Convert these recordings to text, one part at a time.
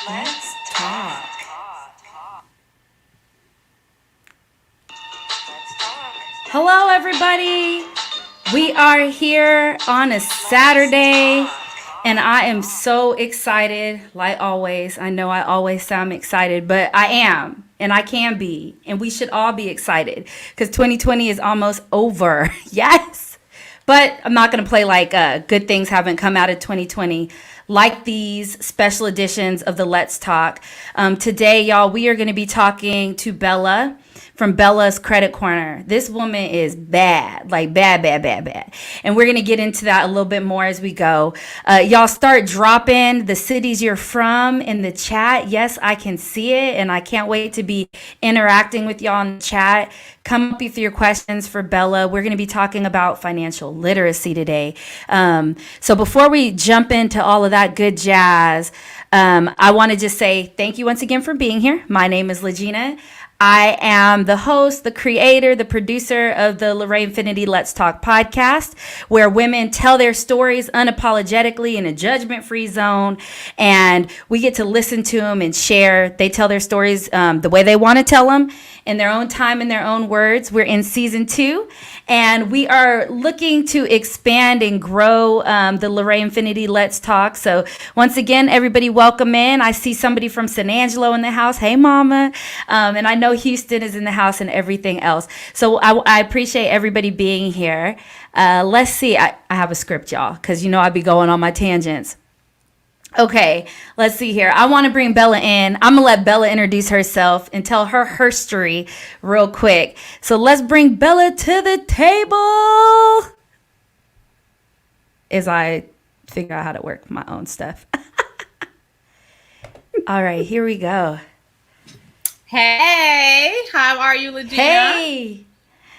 Let's talk. Hello, everybody. We are here on a Saturday, and I am so excited, like always. I know I always sound excited, but I am, and I can be, and we should all be excited because 2020 is almost over. Yes. But I'm not going to play like good things haven't come out of 2020 like these special editions of the Let's Talk. Today, y'all, we are going to be talking to Bella from Bella's Credit Corner. This woman is bad, like bad, bad, bad, bad. And we're going to get into that a little bit more as we go. Y'all start dropping the cities you're from in the chat. Yes, I can see it, and I can't wait to be interacting with y'all in the chat. Come up with your questions for Bella. We're going to be talking about financial literacy today. So before we jump into all of that good jazz, I want to just say thank you once again for being here. My name is Legina. I am the host, the creator, the producer of the Lorraine Infinity Let's Talk podcast, where women tell their stories unapologetically in a judgment-free zone, and we get to listen to them and share. They tell their stories the way they want to tell them, in their own time, in their own words. We're in season 2, and we are looking to expand and grow the Lorraine Infinity Let's Talk. So once again, everybody welcome in. I see somebody from San Angelo in the house. Hey, mama. And I know Houston is in the house and everything else. So I appreciate everybody being here. Let's see. I have a script, y'all, because you know I'd be going on my tangents. Okay, let's see here. I want to bring Bella in. I'm going to let Bella introduce herself and tell her story real quick. So let's bring Bella to the table as I figure out how to work my own stuff. All right, here we go. Hey, how are you, Legina? Hey,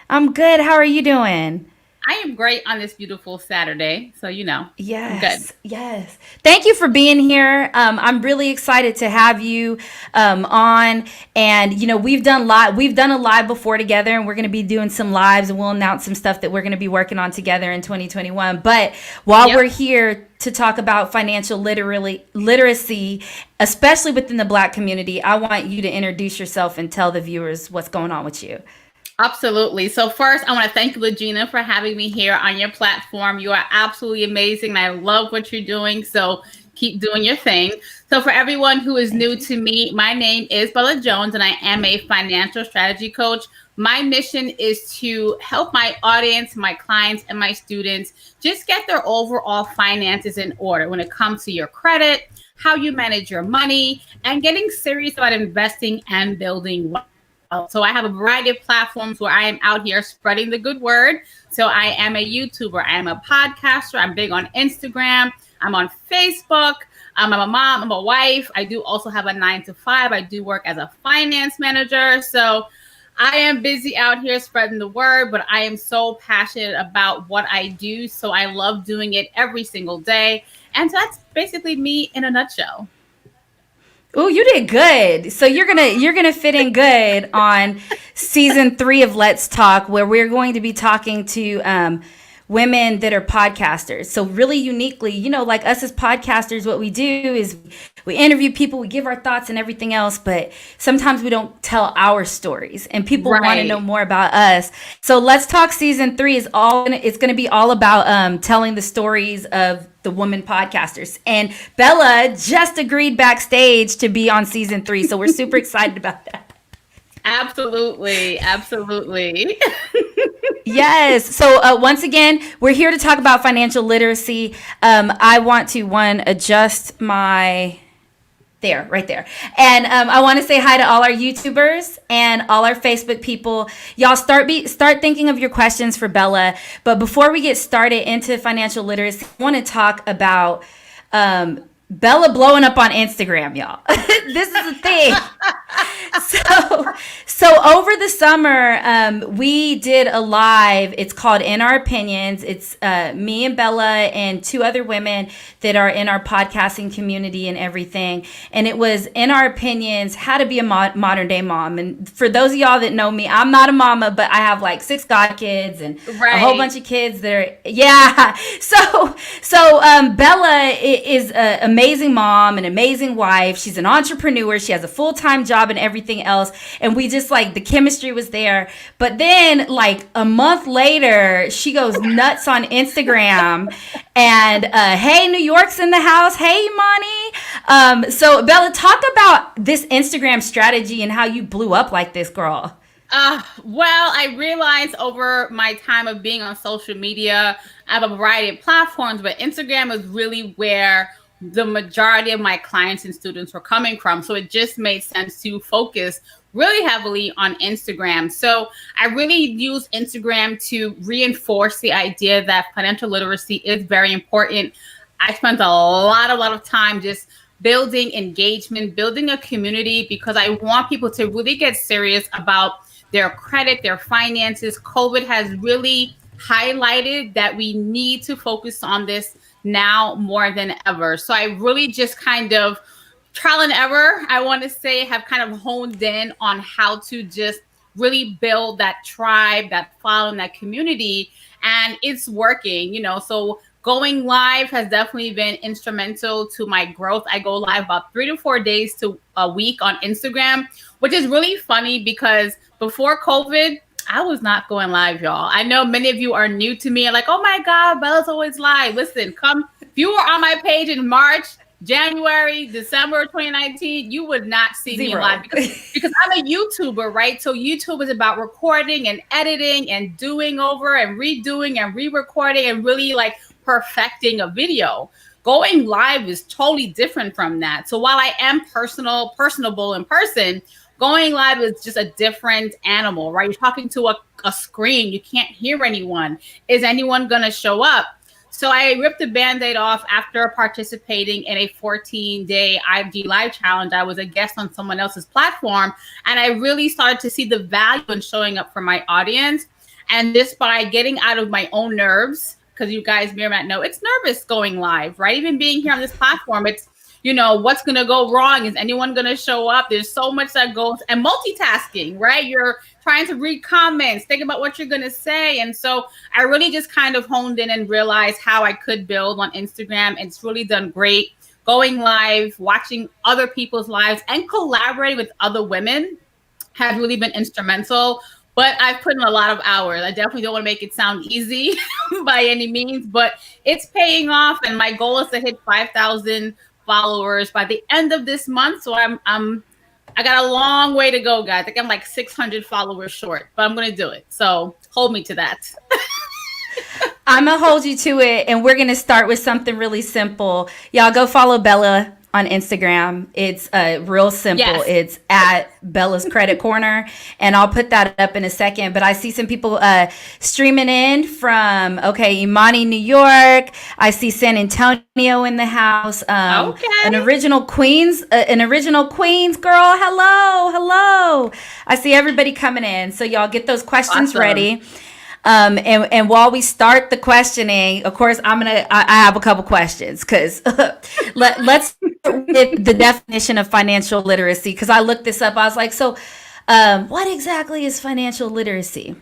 I'm good. How are you doing? I am great on this beautiful Saturday. So, you know, Yes, I'm good. yes. Thank you for being here. I'm really excited to have you on. And you know, we've done a live before together, and we're going to be doing some lives, and we'll announce some stuff that we're going to be working on together in 2021. But while we're here to talk about financial literacy, especially within the Black community, I want you to introduce yourself and tell the viewers what's going on with you. Absolutely. So first, I want to thank you, Legina, for having me here on your platform. You are absolutely amazing. And I love what you're doing. So keep doing your thing. So for everyone who is new to me, my name is Bella Jones, and I am a financial strategy coach. My mission is to help my audience, my clients, and my students just get their overall finances in order when it comes to your credit, how you manage your money, and getting serious about investing and building wealth. So I have a variety of platforms where I am out here spreading the good word. So I am a YouTuber. I am a podcaster. I'm big on Instagram. I'm on Facebook. I'm a mom. I'm a wife. I do also have a 9-to-5. I do work as a finance manager. So I am busy out here spreading the word, but I am so passionate about what I do. So I love doing it every single day. And so that's basically me in a nutshell. Oh, you did good. So you're gonna fit in good on season 3 of Let's Talk, where we're going to be talking to women that are podcasters. So really uniquely, you know, like us as podcasters, what we do is we interview people, we give our thoughts and everything else, but sometimes we don't tell our stories, and people want to know more about us. So Let's Talk season 3 is it's going to be all about telling the stories of the women podcasters. And Bella just agreed backstage to be on season 3. So we're super excited about that. Absolutely. Absolutely. Yes. So once again, we're here to talk about financial literacy. I want to adjust my right there. And I want to say hi to all our YouTubers and all our Facebook people. Y'all start thinking of your questions for Bella. But before we get started into financial literacy, I want to talk about Bella blowing up on Instagram, y'all. This is the thing. So over the summer, we did a live. It's called In Our Opinions. It's me and Bella and two other women that are in our podcasting community and everything. And it was In Our Opinions, how to be a modern day mom. And for those of y'all that know me, I'm not a mama, but I have like 6 godkids and a whole bunch of kids that are, yeah. So Bella is an amazing mom, an amazing wife. She's an entrepreneur. She has a full-time job and everything else. And we just like the chemistry was there. But then like a month later, she goes nuts on Instagram and hey, New York's in the house. Hey, Imani. So Bella, talk about this Instagram strategy and how you blew up like this, girl. Well, I realized over my time of being on social media, I have a variety of platforms, but Instagram is really where the majority of my clients and students were coming from. So it just made sense to focus really heavily on Instagram. So I really use Instagram to reinforce the idea that financial literacy is very important. I spent a lot of time just building engagement, building a community, because I want people to really get serious about their credit, their finances. COVID has really highlighted that we need to focus on this now more than ever. So I really just kind of trial and error, I want to say, have kind of honed in on how to just really build that tribe, that following, that community. And it's working, so going live has definitely been instrumental to my growth. I go live about 3 to 4 days to a week on Instagram, which is really funny because before COVID, I was not going live, y'all. I know many of you are new to me and like, oh my God, Bella's always live. Listen, if you were on my page in March, January, December 2019, you would not see me live because I'm a YouTuber, right? So YouTube is about recording and editing and doing over and redoing and re-recording and really like perfecting a video. Going live is totally different from that. So while I am personable in person, going live is just a different animal, right? You're talking to a screen. You can't hear anyone. Is anyone going to show up? So I ripped the Band-Aid off after participating in a 14-day IG Live challenge. I was a guest on someone else's platform, and I really started to see the value in showing up for my audience. And this by getting out of my own nerves, because you guys may or may not know, it's nervous going live, right? Even being here on this platform, it's, what's going to go wrong? Is anyone going to show up? There's so much that goes, and multitasking, right? You're trying to read comments, think about what you're going to say. And so I really just kind of honed in and realized how I could build on Instagram. It's really done great. Going live, watching other people's lives, and collaborating with other women has really been instrumental. But I've put in a lot of hours. I definitely don't want to make it sound easy by any means, but it's paying off. And my goal is to hit 5,000 followers by the end of this month. So I got a long way to go, guys. I think I'm like 600 followers short, but I'm going to do it. So hold me to that. I'm going to hold you to it. And we're going to start with something really simple. Y'all go follow Bella on Instagram. It's real simple. Yes. It's at Bella's Credit Corner, and I'll put that up in a second. But I see some people streaming in from Imani, New York. I see San Antonio in the house. An original Queens girl. Hello. I see everybody coming in. So y'all get those questions ready. And while we start the questioning, of course, I have a couple questions because let's start with the definition of financial literacy, because I looked this up. I was like, so what exactly is financial literacy?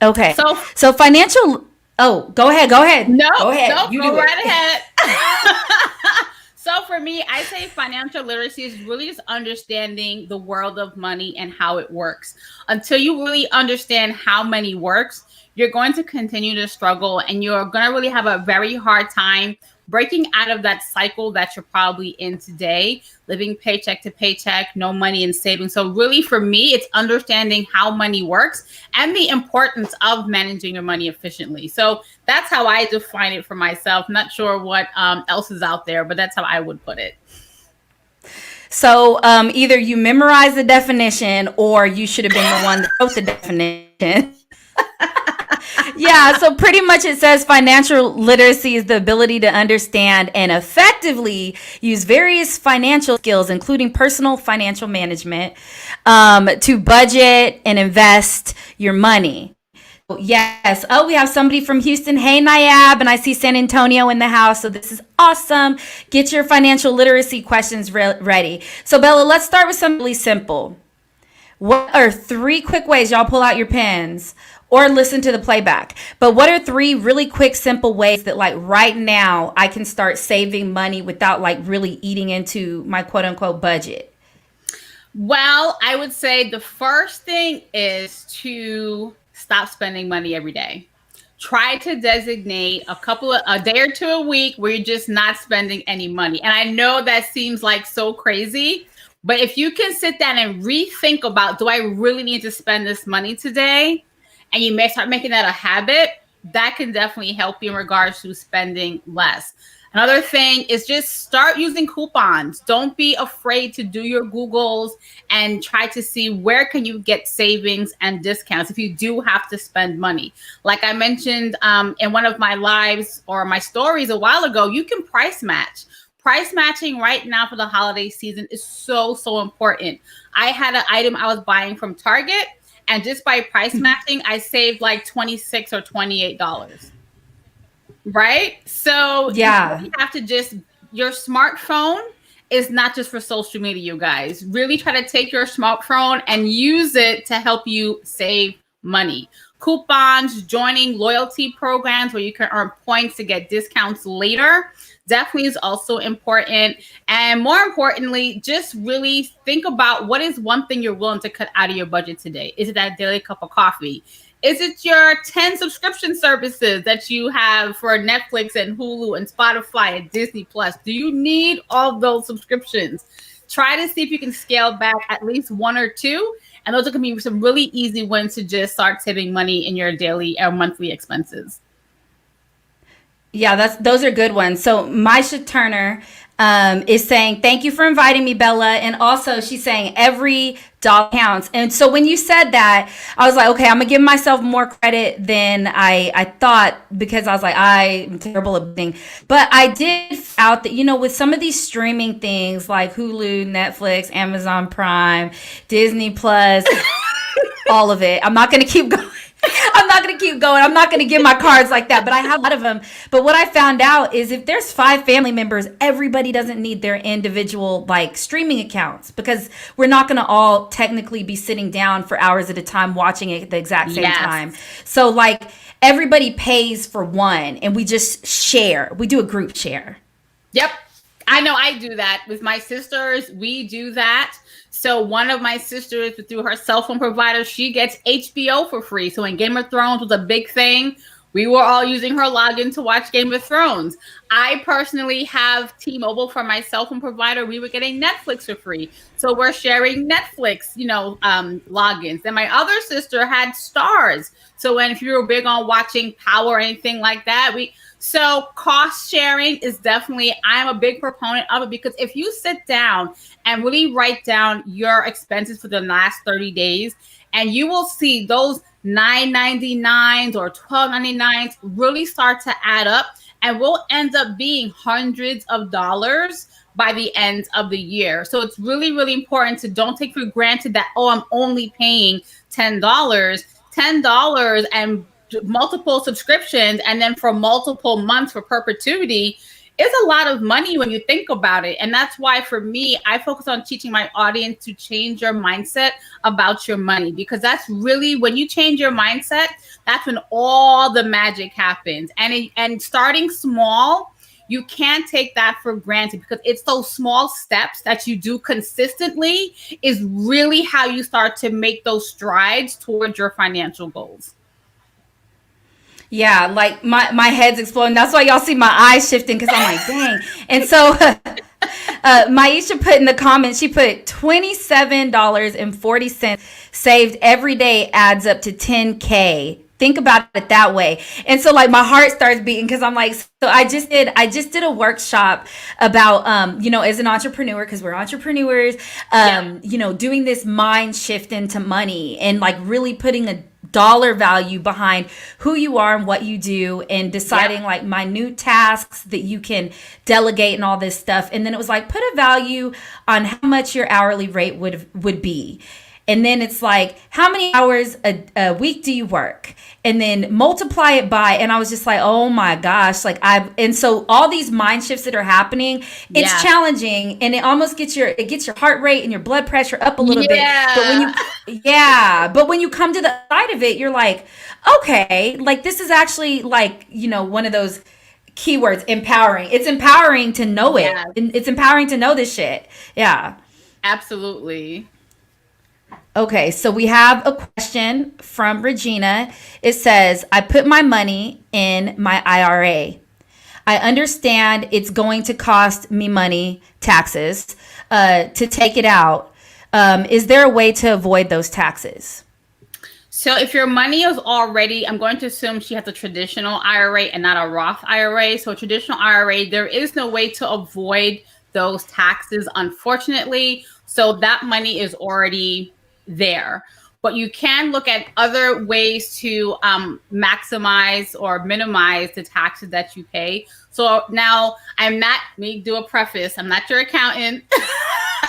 Okay. So financial. Oh, go ahead. No, go ahead. You go right ahead. So for me, I say financial literacy is really just understanding the world of money and how it works. Until you really understand how money works, you're going to continue to struggle, and you're going to really have a very hard time breaking out of that cycle that you're probably in today, living paycheck to paycheck, no money in savings. So really for me, it's understanding how money works and the importance of managing your money efficiently. So that's how I define it for myself. Not sure what else is out there, but that's how I would put it. So either you memorize the definition or you should have been the one that wrote the definition. Yeah, so pretty much it says financial literacy is the ability to understand and effectively use various financial skills, including personal financial management, to budget and invest your money. Yes. Oh, we have somebody from Houston. Hey, Niab. And I see San Antonio in the house. So this is awesome. Get your financial literacy questions ready. So, Bella, let's start with something really simple. What are three quick ways, y'all pull out your pens or listen to the playback, but what are three really quick, simple ways that like right now I can start saving money without like really eating into my quote unquote budget? Well, I would say the first thing is to stop spending money every day. Try to designate a day or two a week where you're just not spending any money. And I know that seems like so crazy, but if you can sit down and rethink about, do I really need to spend this money today? And you may start making that a habit, that can definitely help you in regards to spending less. Another thing is just start using coupons. Don't be afraid to do your Googles and try to see where can you get savings and discounts if you do have to spend money. Like I mentioned in one of my lives or my stories a while ago, you can price match. Price matching right now for the holiday season is so, so important. I had an item I was buying from Target, and just by price matching, I saved like $26 or $28. Right? So Yeah. you have to your smartphone is not just for social media, you guys. Really try to take your smartphone and use it to help you save money. Coupons, joining loyalty programs where you can earn points to get discounts later definitely is also important. And more importantly, just really think about what is one thing you're willing to cut out of your budget today. Is it that daily cup of coffee? Is it your 10 subscription services that you have for Netflix and Hulu and Spotify and Disney Plus? Do you need all those subscriptions? Try to see if you can scale back at least one or two. And those are going to be some really easy wins to just start saving money in your daily or monthly expenses. Yeah, those are good ones. So Maisha Turner is saying, thank you for inviting me, Bella. And also she's saying every dollar counts. And so when you said that, I was like, okay, I'm gonna give myself more credit than I thought, because I was like, I'm terrible at bidding. But I did out that, with some of these streaming things like Hulu, Netflix, Amazon Prime, Disney Plus, all of it. I'm not gonna keep going. I'm not going to keep going. I'm not going to give my cards like that, but I have a lot of them. But what I found out is if there's 5 family members, everybody doesn't need their individual like streaming accounts, because we're not going to all technically be sitting down for hours at a time watching it at the exact same time. So like everybody pays for one and we just share. We do a group share. Yep. I know I do that with my sisters. We do that. So one of my sisters, through her cell phone provider, she gets HBO for free. So when Game of Thrones was a big thing, we were all using her login to watch Game of Thrones. I personally have T-Mobile for my cell phone provider. We were getting Netflix for free. So we're sharing Netflix, logins. Then my other sister had Stars. So if you were big on watching Power or anything like that, so cost sharing is definitely, I'm a big proponent of it, because if you sit down and really write down your expenses for the last 30 days, and you will see those $9.99s or $12.99s really start to add up, and will end up being hundreds of dollars by the end of the year. So it's really, really important to don't take for granted that, I'm only paying $10 and multiple subscriptions, and then for multiple months for perpetuity, is a lot of money when you think about it. And that's why for me, I focus on teaching my audience to change your mindset about your money, because that's really when you change your mindset, that's when all the magic happens. And starting small, you can't take that for granted, because it's those small steps that you do consistently is really how you start to make those strides towards your financial goals. Yeah, like my head's exploding. That's why y'all see my eyes shifting, because I'm like, dang. And so Maisha put in the comments, she put $27.40 saved every day adds up to $10K. Think about it that way. And so like my heart starts beating, because I'm like, so I just did a workshop about as an entrepreneur, because we're entrepreneurs, doing this mind shift into money and like really putting a dollar value behind who you are and what you do, and deciding like minute tasks that you can delegate and all this stuff. And then it was like, put a value on how much your hourly rate would be. And then it's like, how many hours a week do you work? And then multiply it by, and I was just like, oh my gosh, and so all these mind shifts that are happening, it's challenging, and it almost gets your heart rate and your blood pressure up a little bit. But when you come to the side of it, you're like, okay, like this is actually like, one of those keywords, empowering. It's empowering to know it. It's empowering to know this shit. Yeah. Absolutely. Okay, so we have a question from Regina. It says, I put my money in my IRA. I understand it's going to cost me money, taxes, to take it out. Is there a way to avoid those taxes? So if your money is already, I'm going to assume she has a traditional IRA and not a Roth IRA. So a traditional IRA, there is no way to avoid those taxes, unfortunately. So that money is already there, but you can look at other ways to maximize or minimize the taxes that you pay. So now let me do a preface. I'm not your accountant.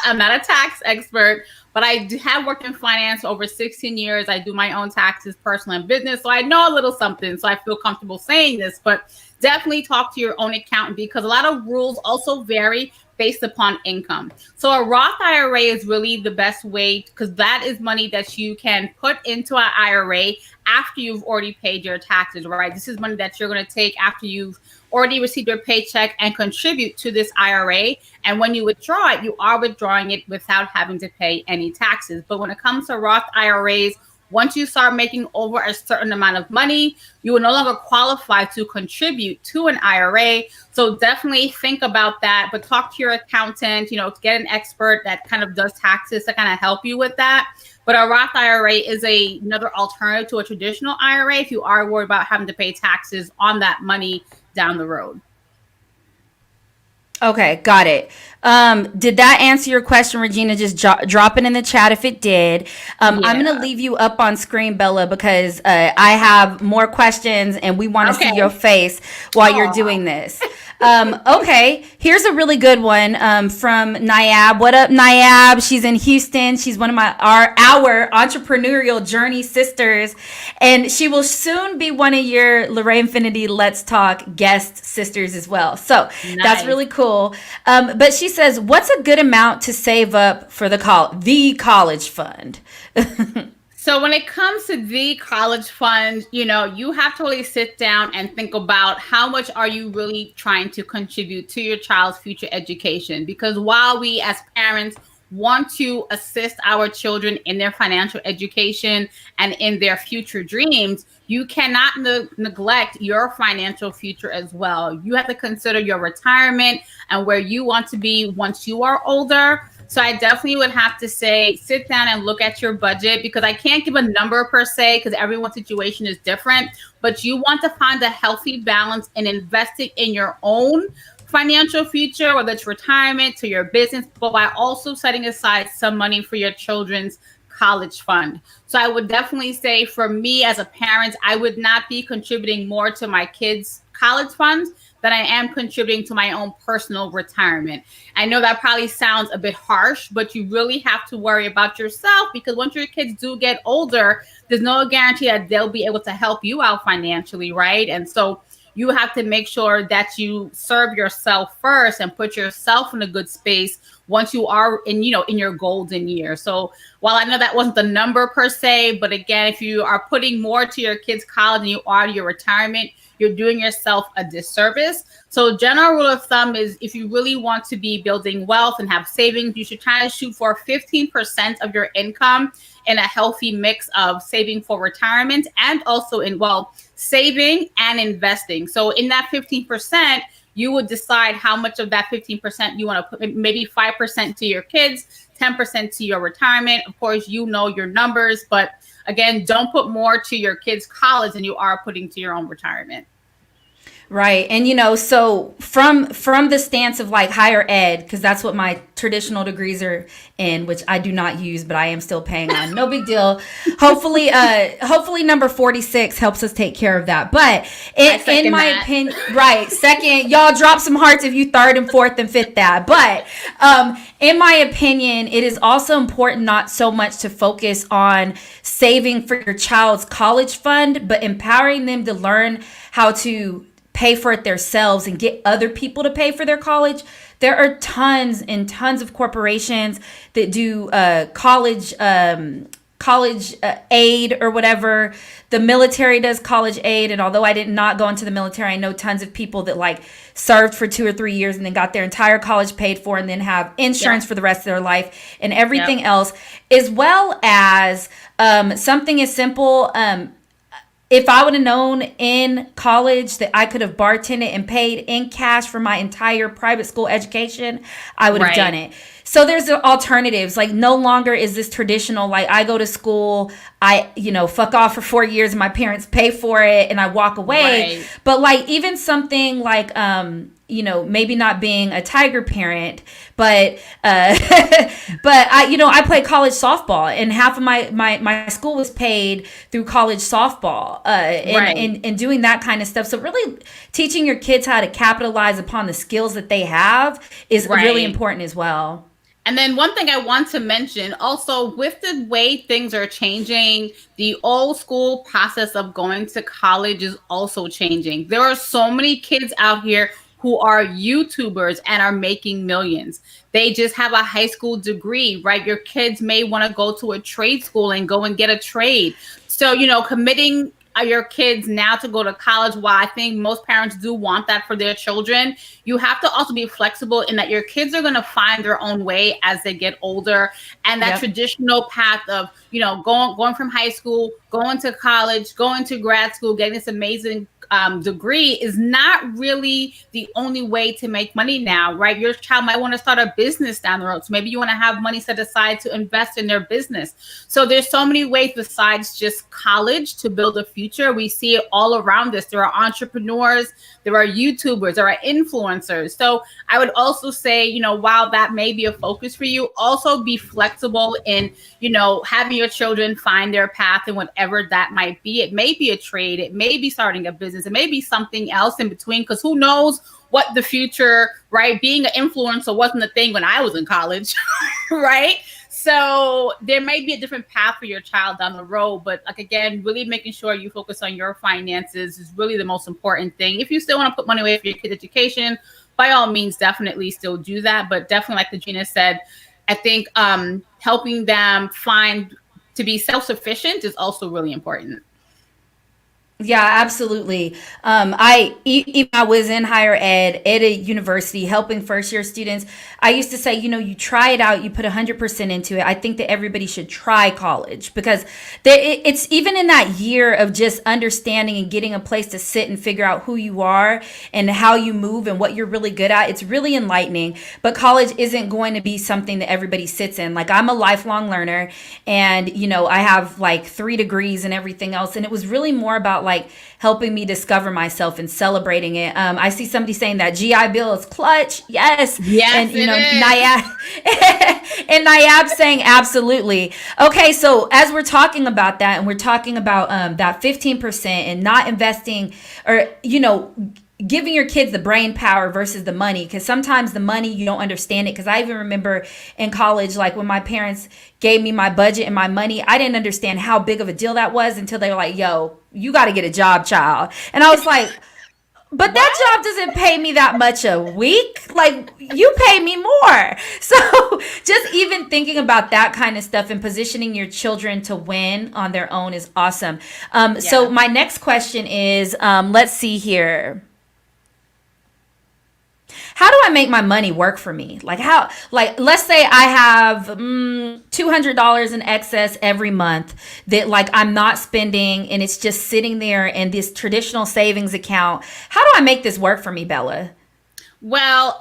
I'm not a tax expert, but I have worked in finance over 16 years. I do my own taxes, personal and business. So I know a little something. So I feel comfortable saying this, but definitely talk to your own accountant, because a lot of rules also vary based upon income. So a Roth IRA is really the best way, because that is money that you can put into an IRA after you've already paid your taxes, right? This is money that you're going to take after you've already received your paycheck and contribute to this IRA. And when you withdraw it, you are withdrawing it without having to pay any taxes. But when it comes to Roth IRAs, once you start making over a certain amount of money, you will no longer qualify to contribute to an IRA. So definitely think about that, but talk to your accountant, to get an expert that kind of does taxes to kind of help you with that. But a Roth IRA is another alternative to a traditional IRA if you are worried about having to pay taxes on that money down the road. Okay, got it. Did that answer your question, Regina? Just drop it in the chat if it did. I'm going to leave you up on screen, Bella, because I have more questions and we want to see your face while you're doing this. Okay, here's a really good one from Niab. What up, Niab? She's in Houston. She's one of our entrepreneurial journey sisters, and she will soon be one of your Lorraine Infinity Let's Talk guest sisters as well. So that's really cool. But she says, what's a good amount to save up for the college fund? So when it comes to the college fund, you have to really sit down and think about how much are you really trying to contribute to your child's future education? Because while we as parents want to assist our children in their financial education and in their future dreams, you cannot neglect your financial future as well. You have to consider your retirement and where you want to be once you are older. So I definitely would have to say, sit down and look at your budget, because I can't give a number per se, because everyone's situation is different, but you want to find a healthy balance in investing in your own financial future, whether it's retirement to your business, but by also setting aside some money for your children's college fund. So I would definitely say, for me as a parent, I would not be contributing more to my kids' college funds than I am contributing to my own personal retirement. I know that probably sounds a bit harsh, but you really have to worry about yourself, because once your kids do get older, there's no guarantee that they'll be able to help you out financially, right? And so you have to make sure that you serve yourself first and put yourself in a good space once you are in your golden years. So while I know that wasn't the number per se, but again, if you are putting more to your kids' college than you are to your retirement, you're doing yourself a disservice. So general rule of thumb is, if you really want to be building wealth and have savings, you should try to shoot for 15% of your income in a healthy mix of saving for retirement and also saving and investing. So in that 15%, you would decide how much of that 15% you want to put, maybe 5% to your kids, 10% to your retirement. Of course, your numbers, but again, don't put more to your kids' college than you are putting to your own retirement. Right. And so from the stance of like higher ed, because that's what my traditional degrees are in, which I do not use, but I am still paying on. No big deal. Hopefully number 46 helps us take care of that. But in my opinion, right. Second, y'all drop some hearts if you third and fourth and fifth that. But in my opinion, it is also important not so much to focus on saving for your child's college fund, but empowering them to learn how to pay for it themselves and get other people to pay for their college. There are tons and tons of corporations that do college aid or whatever. The military does college aid, and although I did not go into the military, I know tons of people that like served for 2 or 3 years and then got their entire college paid for and then have insurance for the rest of their life and everything else, as well as something as simple. If I would have known in college that I could have bartended and paid in cash for my entire private school education, I would have done it. So there's alternatives. Like no longer is this traditional, like I go to school, I, fuck off for 4 years and my parents pay for it and I walk away. Right. But like even something like, maybe not being a Tiger parent, but I played college softball and half of my school was paid through college softball and doing that kind of stuff. So really teaching your kids how to capitalize upon the skills that they have is really important as well. And then one thing I want to mention also, with the way things are changing, the old school process of going to college is also changing. There are so many kids out here who are YouTubers and are making millions. They just have a high school degree, right? Your kids may want to go to a trade school and go and get a trade. So, committing your kids now to go to college, while I think most parents do want that for their children, you have to also be flexible in that your kids are going to find their own way as they get older. And that traditional path of, going from high school, going to college, going to grad school, getting this amazing degree is not really the only way to make money now, right? Your child might want to start a business down the road. So maybe you want to have money set aside to invest in their business. So there's so many ways besides just college to build a future. We see it all around us. There are entrepreneurs, there are YouTubers, there are influencers. So I would also say, while that may be a focus for you, also be flexible in, having your children find their path in whatever that might be. It may be a trade, it may be starting a business, it may be something else in between, because who knows what the future, right? Being an influencer wasn't a thing when I was in college, right? So there may be a different path for your child down the road, but like, again, really making sure you focus on your finances is really the most important thing. If you still want to put money away for your kid's education, by all means, definitely still do that. But definitely, like Gina said, I think helping them find to be self-sufficient is also really important. Yeah, absolutely. Even I was in higher ed at a university helping first year students. I used to say, you try it out, you put 100% into it. I think that everybody should try college because it's even in that year of just understanding and getting a place to sit and figure out who you are and how you move and what you're really good at. It's really enlightening, but college isn't going to be something that everybody sits in. Like I'm a lifelong learner and, I have like 3 degrees and everything else. And it was really more about like helping me discover myself and celebrating it. I see somebody saying that GI Bill is clutch. Yes. And Nayab saying absolutely. Okay. So as we're talking about that and we're talking about that 15% and not investing or, giving your kids the brain power versus the money, because sometimes the money you don't understand it. Because I even remember in college, like when my parents gave me my budget and my money, I didn't understand how big of a deal that was until they were like, yo, you got to get a job, child. And I was like, but that job doesn't pay me that much a week. Like you pay me more. So just even thinking about that kind of stuff and positioning your children to win on their own is awesome. So my next question is, let's see here. How do I make my money work for me? Like let's say I have $200 in excess every month that like I'm not spending and it's just sitting there in this traditional savings account. How do I make this work for me, Bella? Well,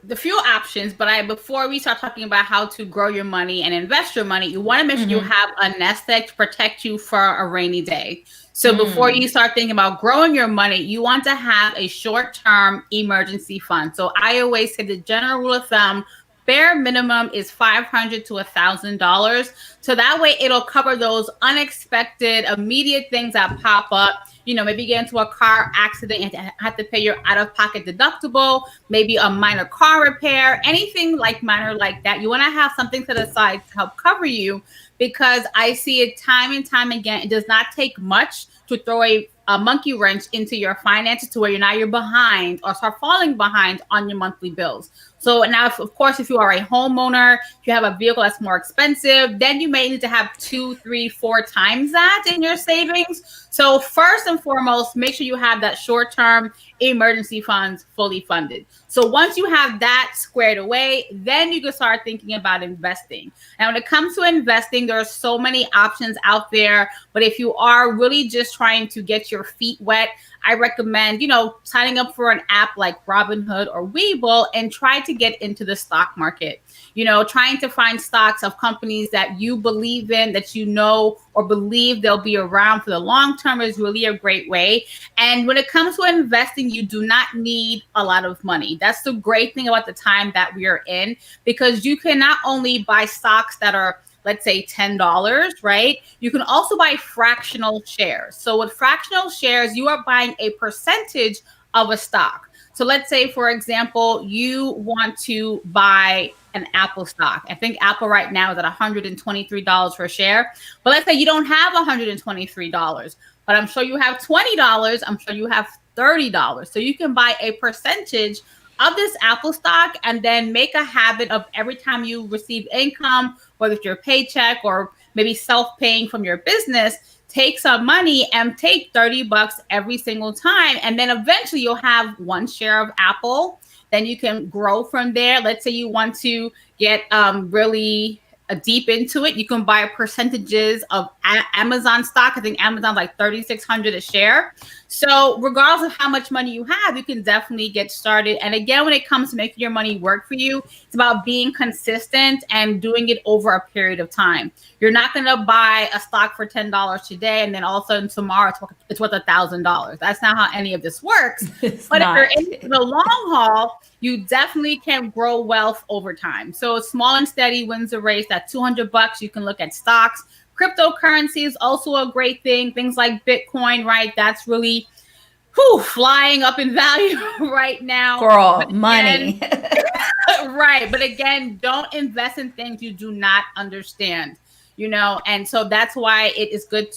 the few options, but before we start talking about how to grow your money and invest your money, you want to make sure you have a nest egg to protect you for a rainy day. So before you start thinking about growing your money, you want to have a short-term emergency fund. So I always say the general rule of thumb, bare minimum is $500 to $1,000. So that way it'll cover those unexpected, immediate things that pop up. You know, maybe you get into a car accident and have to pay your out-of-pocket deductible, maybe a minor car repair, anything like minor like that. You want to have something to the side to help cover you, because I see it time and time again. It does not take much to throw a monkey wrench into your finances to where you're behind or start falling behind on your monthly bills. So now, of course, if you are a homeowner, if you have a vehicle that's more expensive, then you may need to have 2, 3, 4 times that in your savings. So first and foremost, make sure you have that short-term emergency funds fully funded. So once you have that squared away, then you can start thinking about investing. Now, when it comes to investing, there are so many options out there. But if you are really just trying to get your feet wet, I recommend, signing up for an app like Robinhood or Webull and try to get into the stock market. Trying to find stocks of companies that you believe in, that or believe they'll be around for the long term is really a great way. And when it comes to investing, you do not need a lot of money. That's the great thing about the time that we are in, because you can not only buy stocks that are, let's say, $10, right? You can also buy fractional shares. So with fractional shares, you are buying a percentage of a stock. So let's say, for example, you want to buy an Apple stock. I think Apple right now is at $123 per share. But let's say you don't have $123, but I'm sure you have $20. I'm sure you have $30. So you can buy a percentage of this Apple stock and then make a habit of every time you receive income, whether it's your paycheck or maybe self-paying from your business, take some money and take $30 every single time. And then eventually you'll have one share of Apple. Then you can grow from there. Let's say you want to get really deep into it. You can buy percentages of Amazon stock. I think Amazon's like $3,600 a share. So regardless of how much money you have, you can definitely get started. And again, when it comes to making your money work for you, it's about being consistent and doing it over a period of time. You're not going to buy a stock for $10 today and then all of a sudden tomorrow it's worth $1,000. That's not how any of this works. But if you're in the long haul, you definitely can grow wealth over time. So small and steady wins the race. At $200, you can look at stocks. Cryptocurrency is also a great thing. Things like Bitcoin, right? That's really flying up in value right now. Girl, money. Right. But again, don't invest in things you do not understand, and so that's why it is good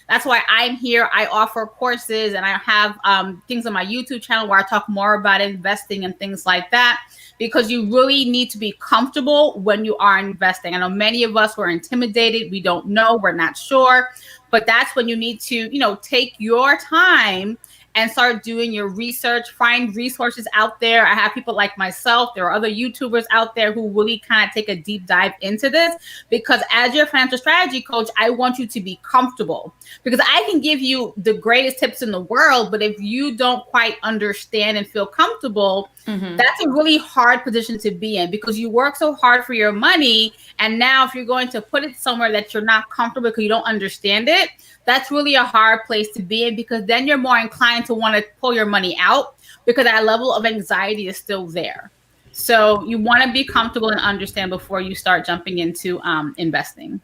that's why I'm here. I offer courses and I have things on my YouTube channel where I talk more about investing and things like that, because you really need to be comfortable when you are investing. I know many of us were intimidated. We don't know. We're not sure. But that's when you need to, take your time and start doing your research, find resources out there. I have people like myself. There are other YouTubers out there who really kind of take a deep dive into this, because as your financial strategy coach, I want you to be comfortable, because I can give you the greatest tips in the world. But if you don't quite understand and feel comfortable, that's a really hard position to be in, because you work so hard for your money. And now if you're going to put it somewhere that you're not comfortable because you don't understand it, that's really a hard place to be in, because then you're more inclined to want to pull your money out, because that level of anxiety is still there. So you want to be comfortable and understand before you start jumping into investing.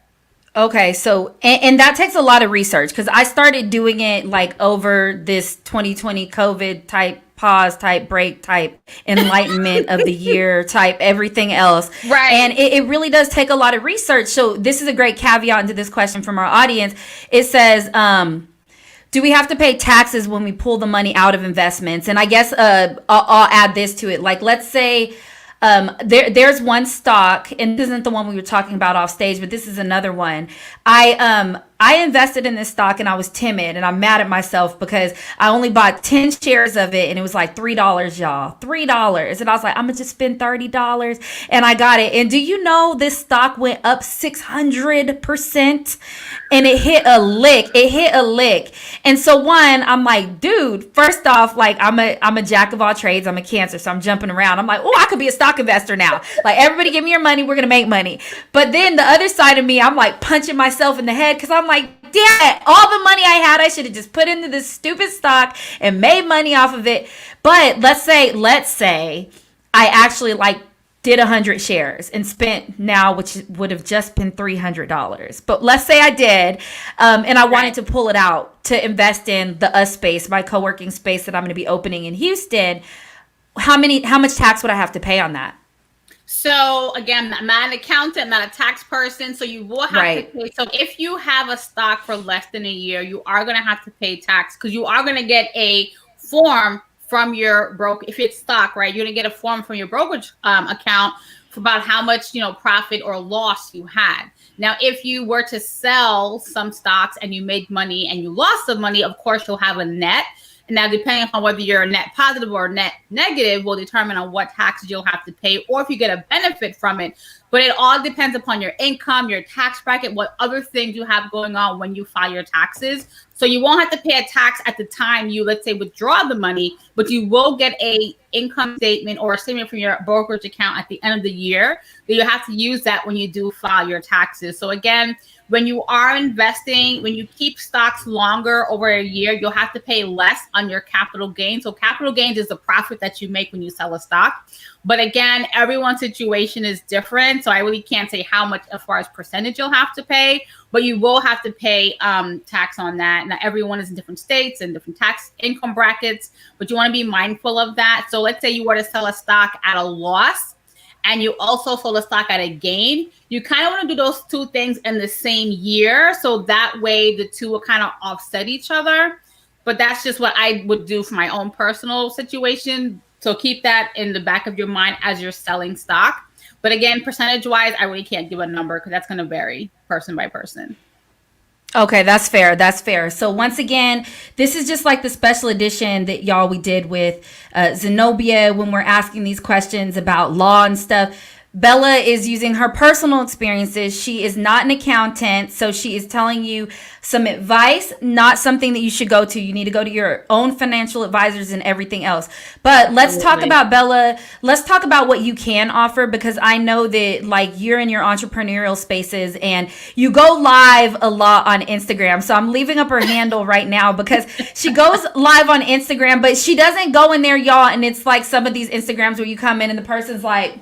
Okay, so and that takes a lot of research, because I started doing it like over this 2020 COVID type pause type break type enlightenment of the year type everything else. Right. And it really does take a lot of research. So this is a great caveat into this question from our audience. It says, do we have to pay taxes when we pull the money out of investments? And I guess I'll add this to it. Like, let's say there's one stock, and this isn't the one we were talking about off stage, but this is another one. I invested in this stock and I was timid and I'm mad at myself because I only bought 10 shares of it and it was like $3, y'all. $3. And I was like, I'm going to just spend $30 and I got it. And do you know this stock went up 600% and it hit a lick. It hit a lick. And so one, I'm like, dude, first off, like I'm a jack of all trades. I'm a Cancer. So I'm jumping around. I'm like, oh, I could be a stock investor now. Like everybody give me your money. We're going to make money. But then the other side of me, I'm like punching myself in the head because I'm like, damn it, all the money I had, I should have just put into this stupid stock and made money off of it. But let's say I actually like did 100 shares and spent now, which would have just been $300. But let's say I did, and I wanted to pull it out to invest in the US space, my co-working space that I'm going to be opening in Houston. How much tax would I have to pay on that? So again, I'm not an accountant, I'm not a tax person, so you will have to pay. So if you have a stock for less than a year, you are going to have to pay tax because you are going to get a form from your broker. If it's stock, right, you're going to get a form from your brokerage account for about how much, profit or loss you had. Now, if you were to sell some stocks and you made money and you lost some money, of course, you'll have a net. And now, depending on whether you're net positive or net negative, will determine on what taxes you'll have to pay or if you get a benefit from it. But it all depends upon your income, your tax bracket, what other things you have going on when you file your taxes. So you won't have to pay a tax at the time you, let's say, withdraw the money, but you will get a income statement or a statement from your brokerage account at the end of the year. That you have to use that when you do file your taxes. So again, when you are investing, when you keep stocks longer over a year, you'll have to pay less on your capital gains. So capital gains is the profit that you make when you sell a stock. But again, everyone's situation is different. So I really can't say how much as far as percentage you'll have to pay, but you will have to pay tax on that. Now, everyone is in different states and different tax income brackets, but you want to be mindful of that. So let's say you were to sell a stock at a loss, and you also sold a stock at a gain, you kind of want to do those two things in the same year. So that way the two will kind of offset each other. But that's just what I would do for my own personal situation. So keep that in the back of your mind as you're selling stock. But again, percentage wise, I really can't give a number because that's going to vary person by person. Okay, that's fair. That's fair. So once again, this is just like the special edition that we did with Zenobia when we're asking these questions about law and stuff. Bella is using her personal experiences. She is not an accountant, so she is telling you some advice, not something that you should go to. You need to go to your own financial advisors and everything else. But let's talk about Bella. Let's talk about what you can offer, because I know that like you're in your entrepreneurial spaces and you go live a lot on Instagram. So I'm leaving up her handle right now because she goes live on Instagram, but she doesn't go in there, y'all. And it's like some of these Instagrams where you come in and the person's like,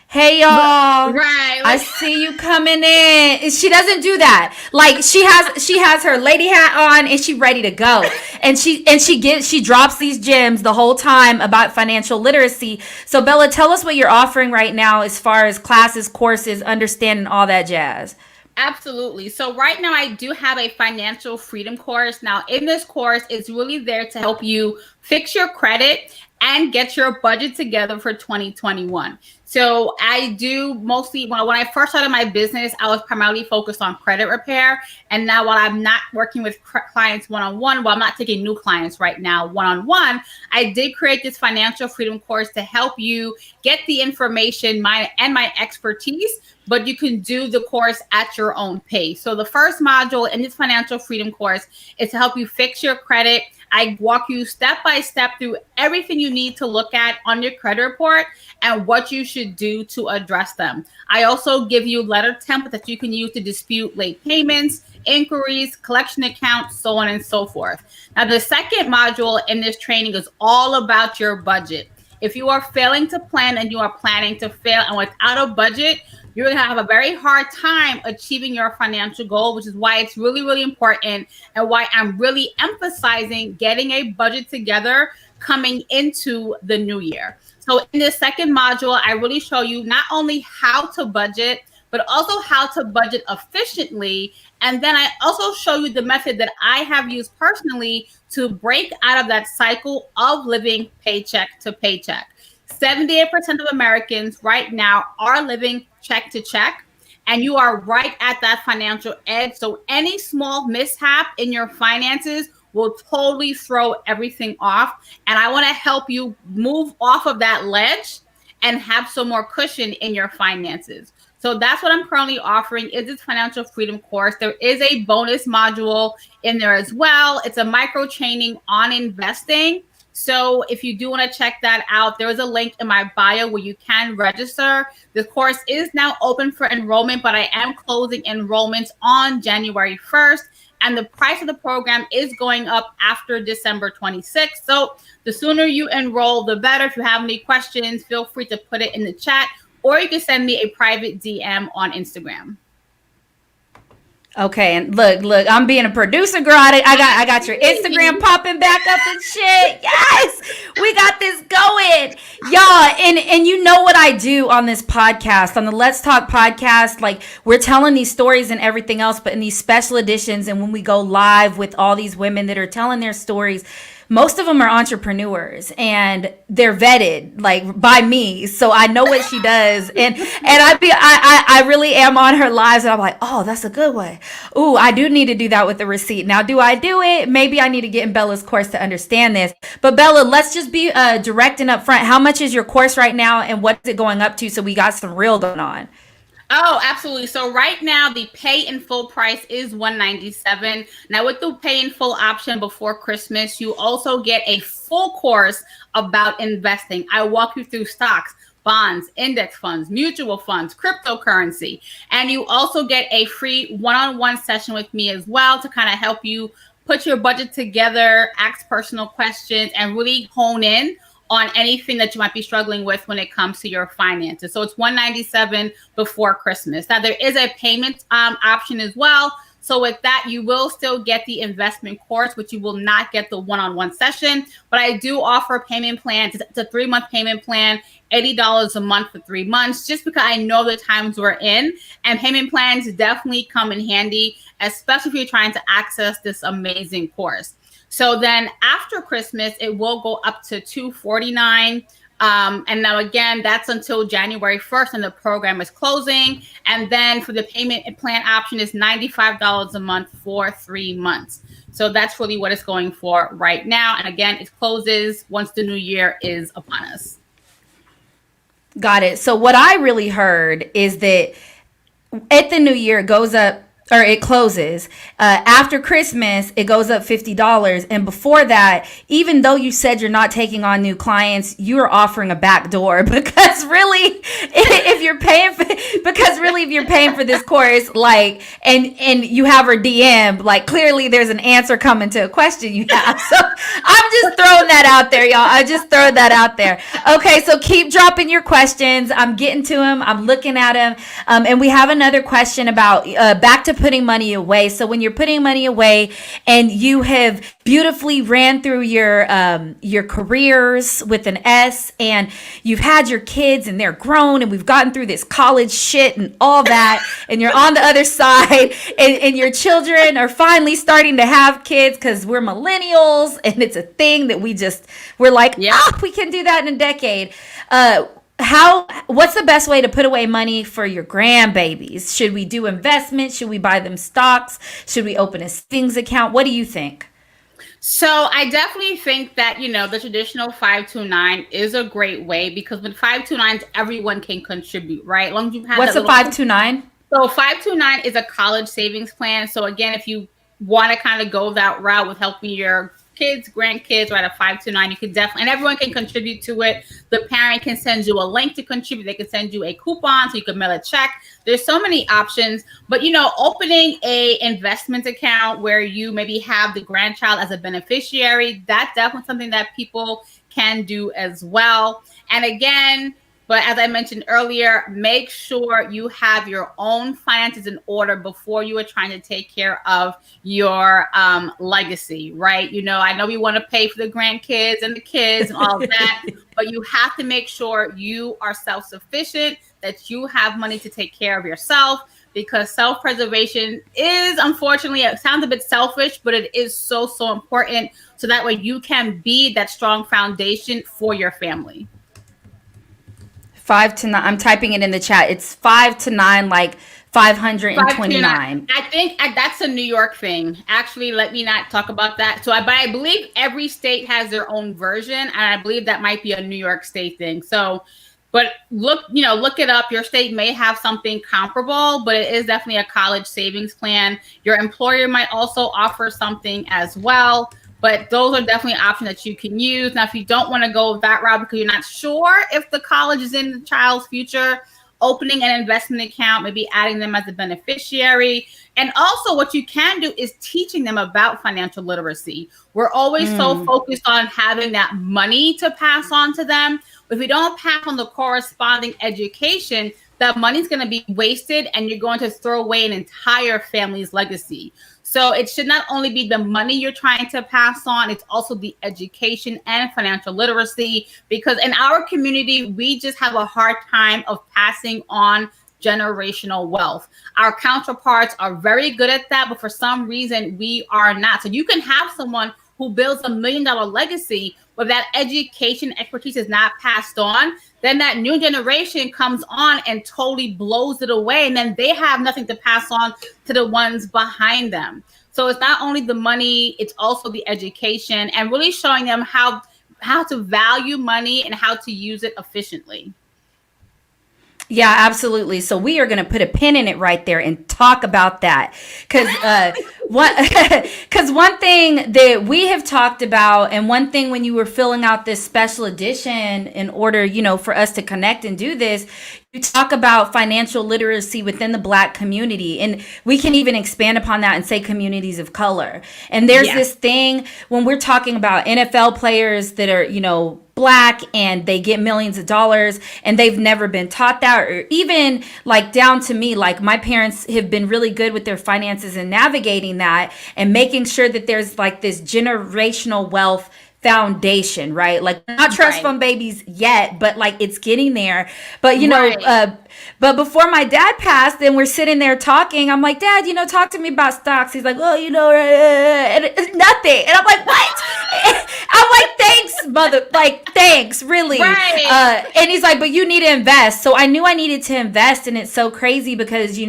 hey y'all, right? I see you coming in. She doesn't do that. Like she has her lady hat on and she ready to go. And she drops these gems the whole time about financial literacy. So Bella, tell us what you're offering right now as far as classes, courses, understanding all that jazz. Absolutely. So right now I do have a financial freedom course. Now in this course, it's really there to help you fix your credit and get your budget together for 2021. So I do mostly, when I first started my business, I was primarily focused on credit repair. And now while I'm not working with clients one-on-one, I'm not taking new clients right now one-on-one, I did create this financial freedom course to help you get the information, my expertise, but you can do the course at your own pace. So the first module in this financial freedom course is to help you fix your credit. I walk you step by step through everything you need to look at on your credit report and what you should do to address them. I also give you letter templates that you can use to dispute late payments, inquiries, collection accounts, so on and so forth. Now, the second module in this training is all about your budget. If you are failing to plan and you are planning to fail and without a budget, you're going to have a very hard time achieving your financial goal, which is why it's really, really important and why I'm really emphasizing getting a budget together coming into the new year. So in this second module, I really show you not only how to budget, but also how to budget efficiently. And then I also show you the method that I have used personally to break out of that cycle of living paycheck to paycheck. 78% of Americans right now are living check to check. and you are right at that financial edge. So any small mishap in your finances will totally throw everything off. And I want to help you move off of that ledge and have some more cushion in your finances. So that's what I'm currently offering is this financial freedom course. There is a bonus module in there as well. It's a micro training on investing. So if you do want to check that out, there is a link in my bio where you can register. The course is now open for enrollment, but I am closing enrollments on January 1st. And the price of the program is going up after December 26th. So the sooner you enroll, the better. If you have any questions, feel free to put it in the chat, or you can send me a private DM on Instagram. Okay, and look, I'm being a producer, girl. I got your Instagram popping back up and shit. Yes, we got this going, y'all. And you know what I do on this podcast, on the Let's Talk podcast. Like, we're telling these stories and everything else, but in these special editions, and when we go live with all these women that are telling their stories, most of them are entrepreneurs and they're vetted like by me, so I know what she does, and I really am on her lives, and I'm like, oh, that's a good one. Ooh, I do need to do that with the receipt. Now, do I do it? Maybe I need to get in Bella's course to understand this. But Bella, let's just be direct and upfront. How much is your course right now, and what's it going up to? So we got some real going on. Oh, absolutely. So right now, the pay in full price is $197. Now, with the pay in full option before Christmas, you also get a full course about investing. I walk you through stocks, bonds, index funds, mutual funds, cryptocurrency. And you also get a free one-on-one session with me as well to kind of help you put your budget together, ask personal questions, and really hone in on anything that you might be struggling with when it comes to your finances. So it's $197 before Christmas. Now, there is a payment option as well. So with that, you will still get the investment course, but you will not get the one-on-one session. But I do offer payment plans. It's a 3-month payment plan, $80 a month for 3 months, just because I know the times we're in. And payment plans definitely come in handy, especially if you're trying to access this amazing course. So then after Christmas, it will go up to $249. And now, again, that's until January 1st, and the program is closing. And then for the payment plan option is $95 a month for 3 months. So that's really what it's going for right now. And again, it closes once the new year is upon us. Got it. So what I really heard is that at the new year, it goes up, or it closes. After Christmas, it goes up $50. And before that, even though you said you're not taking on new clients, you are offering a back door, because really, if you're paying for this course, like, and you have her DM, like, clearly there's an answer coming to a question you have. So I'm just throwing that out there, y'all. I just throw that out there. Okay, so keep dropping your questions. I'm getting to them. I'm looking at them. And we have another question about back to putting money away. So when you're putting money away and you have beautifully ran through your careers with an S, and you've had your kids and they're grown, and we've gotten through this college shit and all that, and you're on the other side, and your children are finally starting to have kids, because we're millennials and it's a thing that we're like, we can do that in a decade. What's the best way to put away money for your grandbabies? Should we do investments? Should we buy them stocks? Should we open a savings account? What do you think? So I definitely think that, the traditional 529 is a great way, because with 529s, everyone can contribute, right? As long as you have What's a 529? So 529 is a college savings plan. So again, if you want to kind of go that route with helping your kids, grandkids, or at a 529, you can definitely, and everyone can contribute to it. The parent can send you a link to contribute. They can send you a coupon so you can mail a check. There's so many options, but opening a investment account where you maybe have the grandchild as a beneficiary, that's definitely something that people can do as well. And again, but as I mentioned earlier, make sure you have your own finances in order before you are trying to take care of your legacy, right? I know we want to pay for the grandkids and the kids and all of that, but you have to make sure you are self-sufficient, that you have money to take care of yourself, because self-preservation is, unfortunately, it sounds a bit selfish, but it is so, so important. So that way you can be that strong foundation for your family. 5 to 9. I'm typing it in the chat. It's 5 to 9, like 529. I think that's a New York thing. Actually, let me not talk about that. So, but I believe every state has their own version, and I believe that might be a New York State thing. So, but look it up. Your state may have something comparable, but it is definitely a college savings plan. Your employer might also offer something as well. But those are definitely options that you can use. Now, if you don't want to go that route because you're not sure if the college is in the child's future, opening an investment account, maybe adding them as a beneficiary. And also what you can do is teaching them about financial literacy. We're always so focused on having that money to pass on to them. But if we don't pass on the corresponding education, that money's going to be wasted and you're going to throw away an entire family's legacy. So it should not only be the money you're trying to pass on, it's also the education and financial literacy, because in our community, we just have a hard time of passing on generational wealth. Our counterparts are very good at that, but for some reason we are not. So you can have someone who builds $1 million legacy, but that education expertise is not passed on, then that new generation comes on and totally blows it away. And then they have nothing to pass on to the ones behind them. So it's not only the money, it's also the education and really showing them how to value money and how to use it efficiently. Yeah, absolutely. So we are going to put a pin in it right there and talk about that. Because one thing that we have talked about, and one thing when you were filling out this special edition in order, for us to connect and do this, you talk about financial literacy within the Black community. And we can even expand upon that and say communities of color. And there's this thing when we're talking about NFL players that are, Black and they get millions of dollars and they've never been taught that, or even like down to me, like my parents have been really good with their finances and navigating that and making sure that there's like this generational wealth foundation, right? Like not trust fund babies yet, but like it's getting there. But but before my dad passed and we're sitting there talking, I'm like, Dad, talk to me about stocks. He's like, well, and it's nothing. And I'm like, what? I'm like, thanks, mother. Like, thanks, really. Right. And he's like, but you need to invest. So I knew I needed to invest. And it's so crazy because,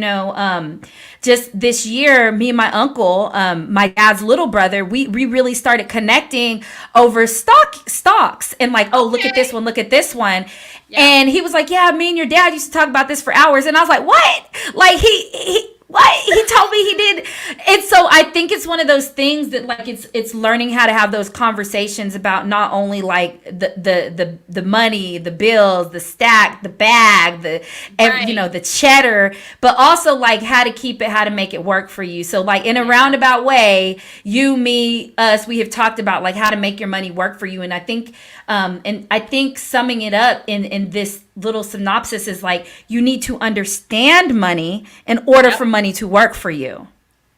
just this year, me and my uncle, my dad's little brother, we really started connecting over stocks and like, look at this one, look at this one. Yeah. And he was like, yeah, me and your dad used to talk about this for hours. And I was like, what? Like he told me he did. And so I think it's one of those things that like it's learning how to have those conversations about not only like the money, the bills, the stack, the bag, the cheddar, but also like how to keep it, how to make it work for you. So like in a roundabout way, you, me, us, we have talked about like how to make your money work for you. And I think summing it up in this little synopsis is like you need to understand money in order for money to work for you.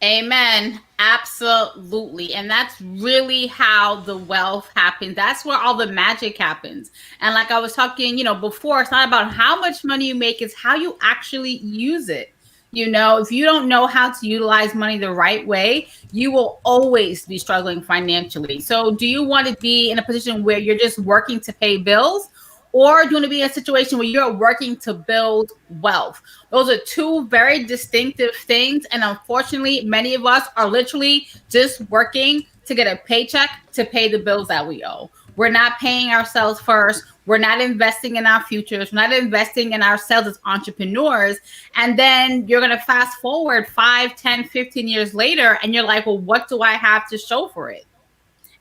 Amen. Absolutely. And that's really how the wealth happens. That's where all the magic happens. And like I was talking, before, it's not about how much money you make, it's how you actually use it. If you don't know how to utilize money the right way, you will always be struggling financially. So do you want to be in a position where you're just working to pay bills? Or do you want to be in a situation where you're working to build wealth? Those are two very distinctive things. And unfortunately, many of us are literally just working to get a paycheck to pay the bills that we owe. We're not paying ourselves first. We're not investing in our futures. We're not investing in ourselves as entrepreneurs. And then you're going to fast forward 5, 10, 15 years later, and you're like, well, what do I have to show for it?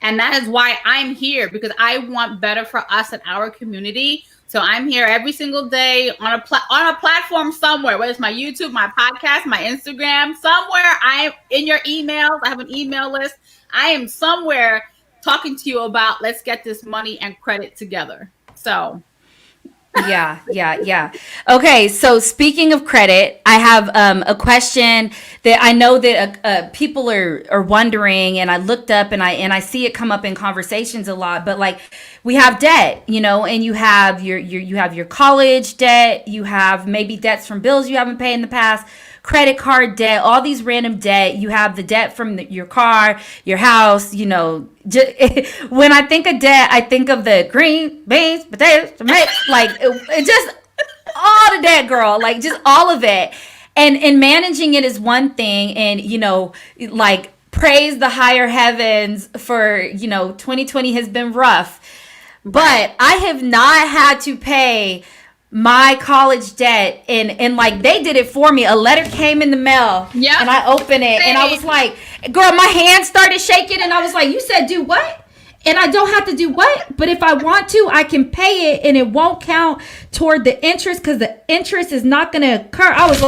And that is why I'm here, because I want better for us and our community. So I'm here every single day on a platform somewhere, whether it's my YouTube, my podcast, my Instagram, somewhere. I'm in your emails. I have an email list. I am somewhere talking to you about let's get this money and credit together. So Yeah. Okay, so speaking of credit, I have a question that I know that people are wondering, and I looked up and I see it come up in conversations a lot. But like, we have debt, and you have your college debt, you have maybe debts from bills you haven't paid in the past, credit card debt, all these random debt. You have the debt from your car, your house, when I think of debt, I think of the green beans, potatoes, tomatoes, like it just all the debt, girl. Like just all of it. And managing it is one thing. And, like praise the higher heavens for, 2020 has been rough. But I have not had to pay my college debt, and like they did it for me. A letter came in the mail, and I opened it, and I was like, girl, my hand started shaking, and I was like, you said do what? And I don't have to do what? But if I want to, I can pay it, and it won't count toward the interest because the interest is not going to occur. I was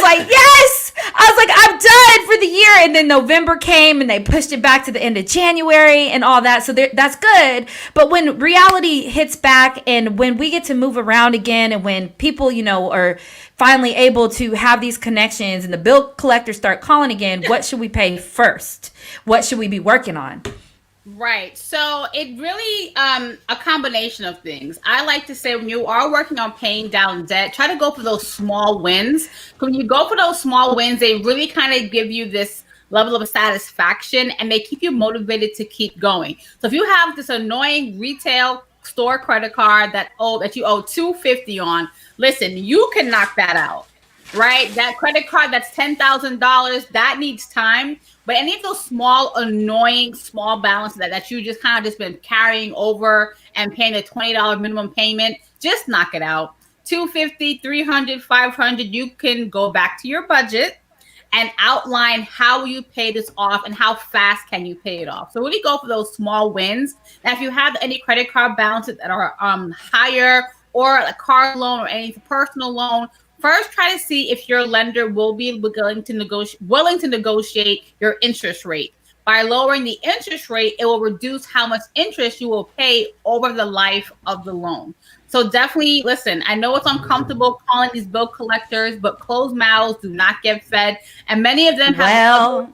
like, yes. I was like, I'm done for the year. And then November came and they pushed it back to the end of January and all that. So that's good. But when reality hits back and when we get to move around again and when people, are finally able to have these connections and the bill collectors start calling again, what should we pay first? What should we be working on? Right. So it really a combination of things. I like to say when you are working on paying down debt, try to go for those small wins. When you go for those small wins, they really kind of give you this level of satisfaction and they keep you motivated to keep going. So if you have this annoying retail store credit card that you owe $250 on, listen, you can knock that out. Right? That credit card that's $10,000, that needs time. But any of those small, annoying, small balances that you just kind of just been carrying over and paying a $20 minimum payment, just knock it out. $250, $300, $500, you can go back to your budget and outline how you pay this off and how fast can you pay it off. So really go for those small wins. Now, if you have any credit card balances that are higher or a car loan or any personal loan, first, try to see if your lender will be willing to negotiate your interest rate. By lowering the interest rate, it will reduce how much interest you will pay over the life of the loan. So definitely, listen, I know it's uncomfortable calling these bill collectors, but closed mouths do not get fed. And many of them have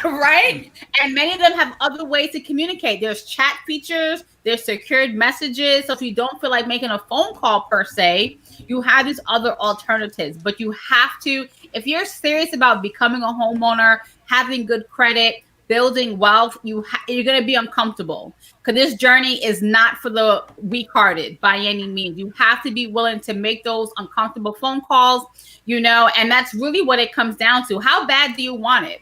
right? And many of them have other ways to communicate. There's chat features, there's secured messages. So if you don't feel like making a phone call per se, you have these other alternatives. But you have to, if you're serious about becoming a homeowner, having good credit, building wealth, you're going to be uncomfortable because this journey is not for the weak-hearted by any means. You have to be willing to make those uncomfortable phone calls, and that's really what it comes down to. How bad do you want it?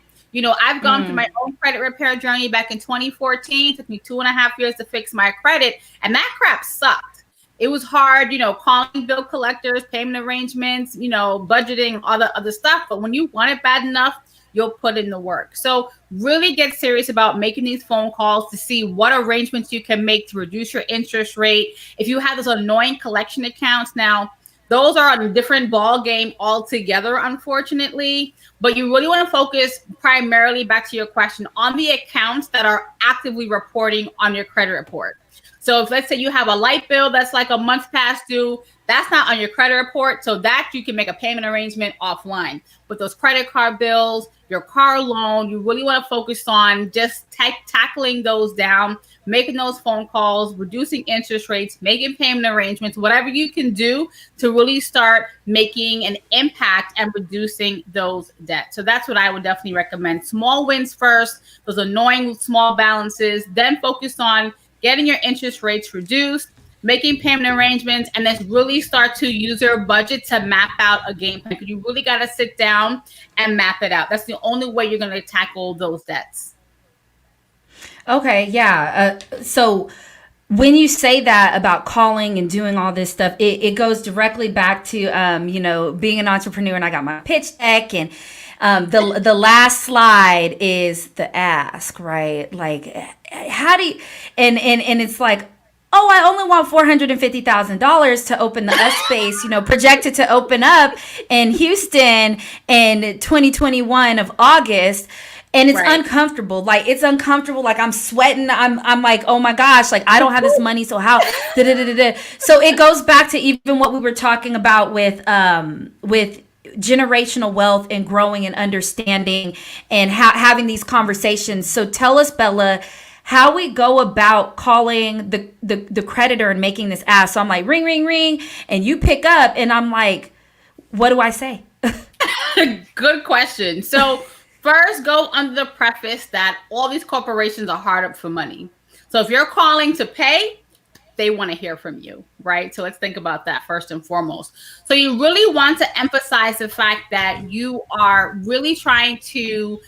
I've gone through my own credit repair journey back in 2014. It took me 2.5 years to fix my credit, and that crap sucked. It was hard, calling bill collectors, payment arrangements, budgeting, all the other stuff. But when you want it bad enough, you'll put in the work. So really get serious about making these phone calls to see what arrangements you can make to reduce your interest rate. If you have those annoying collection accounts now, those are a different ball game altogether, unfortunately. But you really want to focus primarily, back to your question, on the accounts that are actively reporting on your credit report. So if let's say you have a light bill that's like a month past due, that's not on your credit report. So that you can make a payment arrangement offline. But those credit card bills, your car loan, you really want to focus on just tackling those down, making those phone calls, reducing interest rates, making payment arrangements, whatever you can do to really start making an impact and reducing those debts. So that's what I would definitely recommend. Small wins first, those annoying small balances, then focus on getting your interest rates reduced, making payment arrangements, and then really start to use your budget to map out a game plan. Because you really got to sit down and map it out. That's the only way you're going to tackle those debts. Okay, yeah. So when you say that about calling and doing all this stuff, it goes directly back to, being an entrepreneur, and I got my pitch deck, and the last slide is the ask, right? Like, how do you, and it's like, oh, I only want $450,000 to open the U space, projected to open up in Houston in 2021 of August. And it's uncomfortable. Like, it's uncomfortable. Like, I'm sweating. I'm like, oh my gosh, like, I don't have this money. So how, So it goes back to even what we were talking about with generational wealth and growing and understanding and having these conversations. So tell us, Bella, how we go about calling the creditor and making this ask. So I'm like, ring, ring, ring. And you pick up and I'm like, what do I say? Good question. So first, go under the preface that all these corporations are hard up for money. So if you're calling to pay, they want to hear from you, right? So let's think about that first and foremost. So you really want to emphasize the fact that you are really trying to,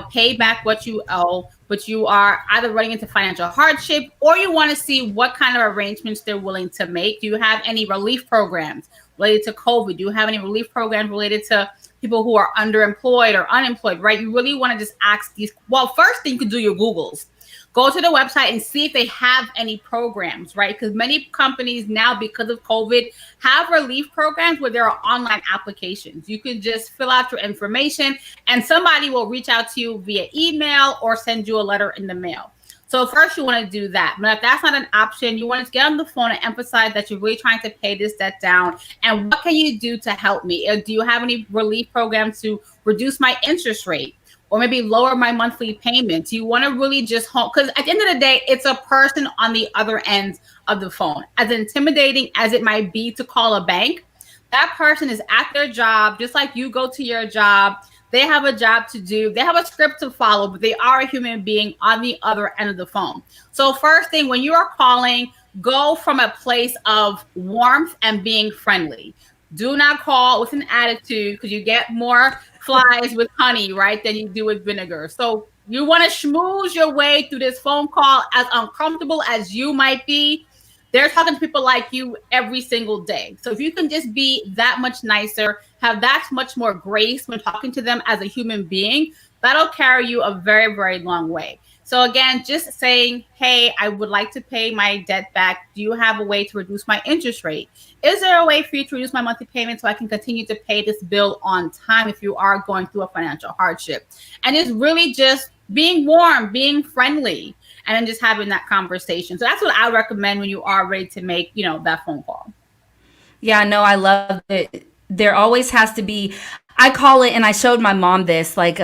pay back what you owe, but you are either running into financial hardship or you want to see what kind of arrangements they're willing to make. Do you have any relief programs related to COVID? Do you have any relief programs related to people who are underemployed or unemployed, right? You really want to just ask these. Well, first thing you can do your Googles. Go to the website and see if they have any programs, right? Because many companies now, because of COVID, have relief programs where there are online applications. You can just fill out your information and somebody will reach out to you via email or send you a letter in the mail. So first you want to do that. But if that's not an option, you want to get on the phone and emphasize that you're really trying to pay this debt down. And what can you do to help me? Do you have any relief programs to reduce my interest rate? Or maybe lower my monthly payments? You want to really just because at the end of the day, it's a person on the other end of the phone. As intimidating as it might be to call a bank, that person is at their job, just like you go to your job. They have a job to do. They have a script to follow, but they are a human being on the other end of the phone. So first thing, when you are calling, go from a place of warmth and being friendly. Do not call with an attitude because you get more flies with honey, right, than you do with vinegar. So you want to schmooze your way through this phone call, as uncomfortable as you might be. They're talking to people like you every single day. So if you can just be that much nicer, have that much more grace when talking to them as a human being, that'll carry you a very, very long way. So again, just saying, hey, I would like to pay my debt back. Do you have a way to reduce my interest rate? Is there a way for you to reduce my monthly payment so I can continue to pay this bill on time if you are going through a financial hardship? And it's really just being warm, being friendly, and then just having that conversation. So that's what I recommend when you are ready to make, that phone call. Yeah, no, I love it. There always has to be, I call it, and I showed my mom this, like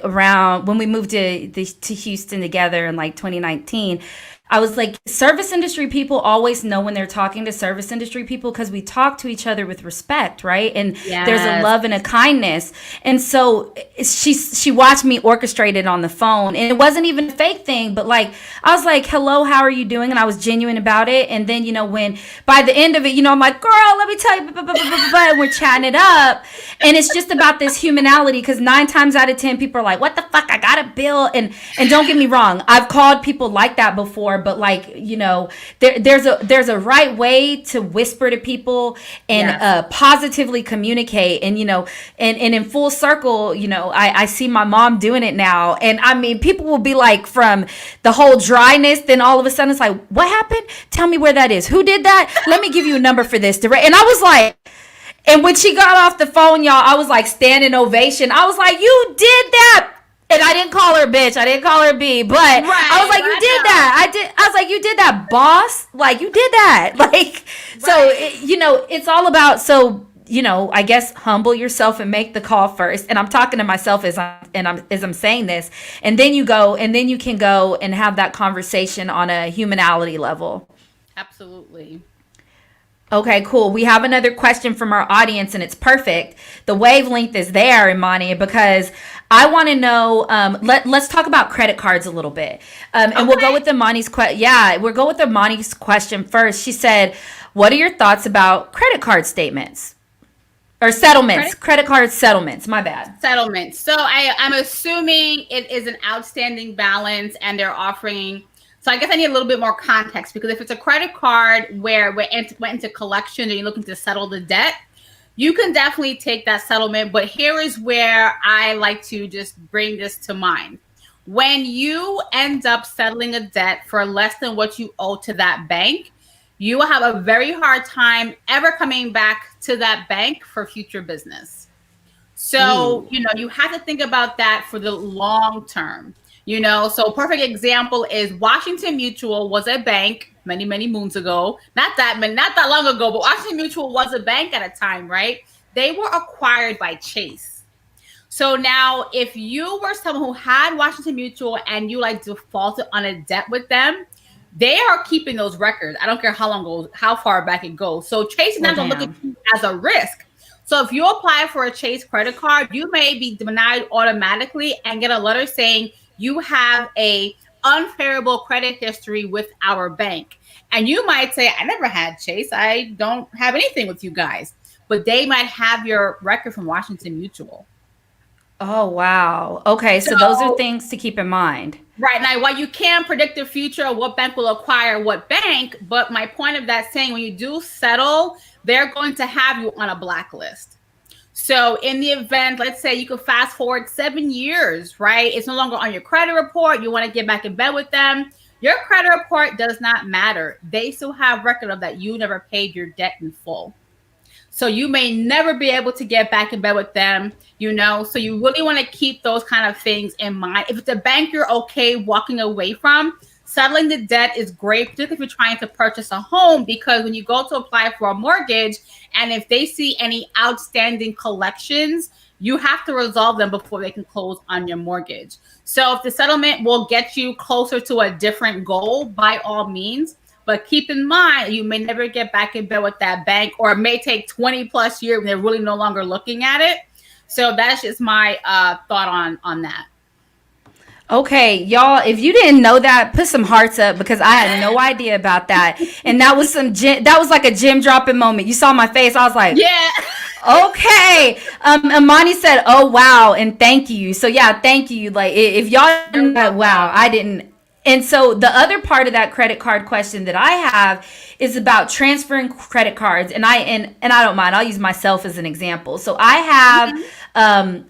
around when we moved to Houston together in like 2019. I was like, service industry people always know when they're talking to service industry people because we talk to each other with respect, right? And there's a love and a kindness. And so she watched me orchestrate it on the phone, and it wasn't even a fake thing, but like I was like, hello, how are you doing? And I was genuine about it. And then, when by the end of it, I'm like, girl, let me tell you, and we're chatting it up. And it's just about this humanality, because 9 times out of 10 people are like, what the fuck, I got a bill. And don't get me wrong, I've called people like that before, but like, there's a right way to whisper to people and positively communicate. And and in full circle, I see my mom doing it now. And I mean, people will be like, from the whole dryness, then all of a sudden it's like, what happened? Tell me where that is. Who did that? Let me give you a number for this. And I was like, and when she got off the phone, y'all, I was like standing ovation. I was like, you did that. And I didn't call her bitch. I didn't call her B. But I was like, you did that. I was like, you did that, boss. Like, you did that. Like, so, it's all about, I guess, humble yourself and make the call first. And I'm talking to myself as I'm saying this. And then you can go and have that conversation on a humanality level. Absolutely. Okay, cool. We have another question from our audience, and it's perfect. The wavelength is there, Imani, because I want to know. Let's talk about credit cards a little bit, and we'll go with Imani's question. Yeah, we'll go with Imani's question first. She said, "What are your thoughts about credit card statements or settlements? Credit card settlements. My bad. Settlements. So I'm assuming it is an outstanding balance, and they're offering." So I guess I need a little bit more context, because if it's a credit card where it went into collection and you're looking to settle the debt, you can definitely take that settlement. But here is where I like to just bring this to mind. When you end up settling a debt for less than what you owe to that bank, you will have a very hard time ever coming back to that bank for future business. So, you have to think about that for the long term. So a perfect example is Washington Mutual was a bank many, many moons ago. Not that long ago, but Washington Mutual was a bank at a time, right? They were acquired by Chase. So now if you were someone who had Washington Mutual and you defaulted on a debt with them, they are keeping those records. I don't care how far back it goes. So Chase is not going to look at you as a risk. So if you apply for a Chase credit card, you may be denied automatically and get a letter saying you have a unfavorable credit history with our bank. And you might say, I never had Chase. I don't have anything with you guys. But they might have your record from Washington Mutual. Oh, wow. Okay, so those are So, things to keep in mind. right now, while you can't predict the future of what bank will acquire what bank, but my point of that saying, when you do settle, they're going to have you on a blacklist. So in the event, let's say you could fast forward 7 years, right? It's no longer on your credit report. You want to get back in bed with them. Your credit report does not matter. They still have record of that you never paid your debt in full. So you may never be able to get back in bed with them, So you really want to keep those kind of things in mind. If it's a bank you're okay walking away from, settling the debt is great, particularly if you're trying to purchase a home, because when you go to apply for a mortgage, and if they see any outstanding collections, you have to resolve them before they can close on your mortgage. So if the settlement will get you closer to a different goal, by all means. But keep in mind, you may never get back in bed with that bank, or it may take 20 plus years when they're really no longer looking at it. So that's just my thought on that. Okay, y'all, if you didn't know that, put some hearts up, because I had no idea about that. And that was that was like a gem dropping moment. You saw my face. I was like, yeah. Okay. Amani said, "Oh wow," and thank you. So yeah, thank you. Like if y'all didn't know that, wow, I didn't. And so the other part of that credit card question that I have is about transferring credit cards, and I don't mind. I'll use myself as an example. So I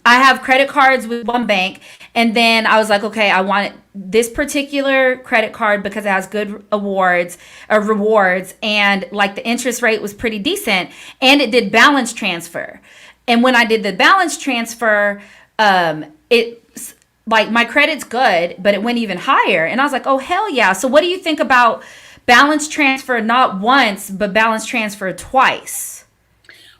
have credit cards with one bank, and then I was like, okay, I want this particular credit card because it has good rewards, and like the interest rate was pretty decent, and it did balance transfer. And when I did the balance transfer, it like my credit's good, but it went even higher. And I was like, oh, hell yeah. So what do you think about balance transfer, not once, but balance transfer twice?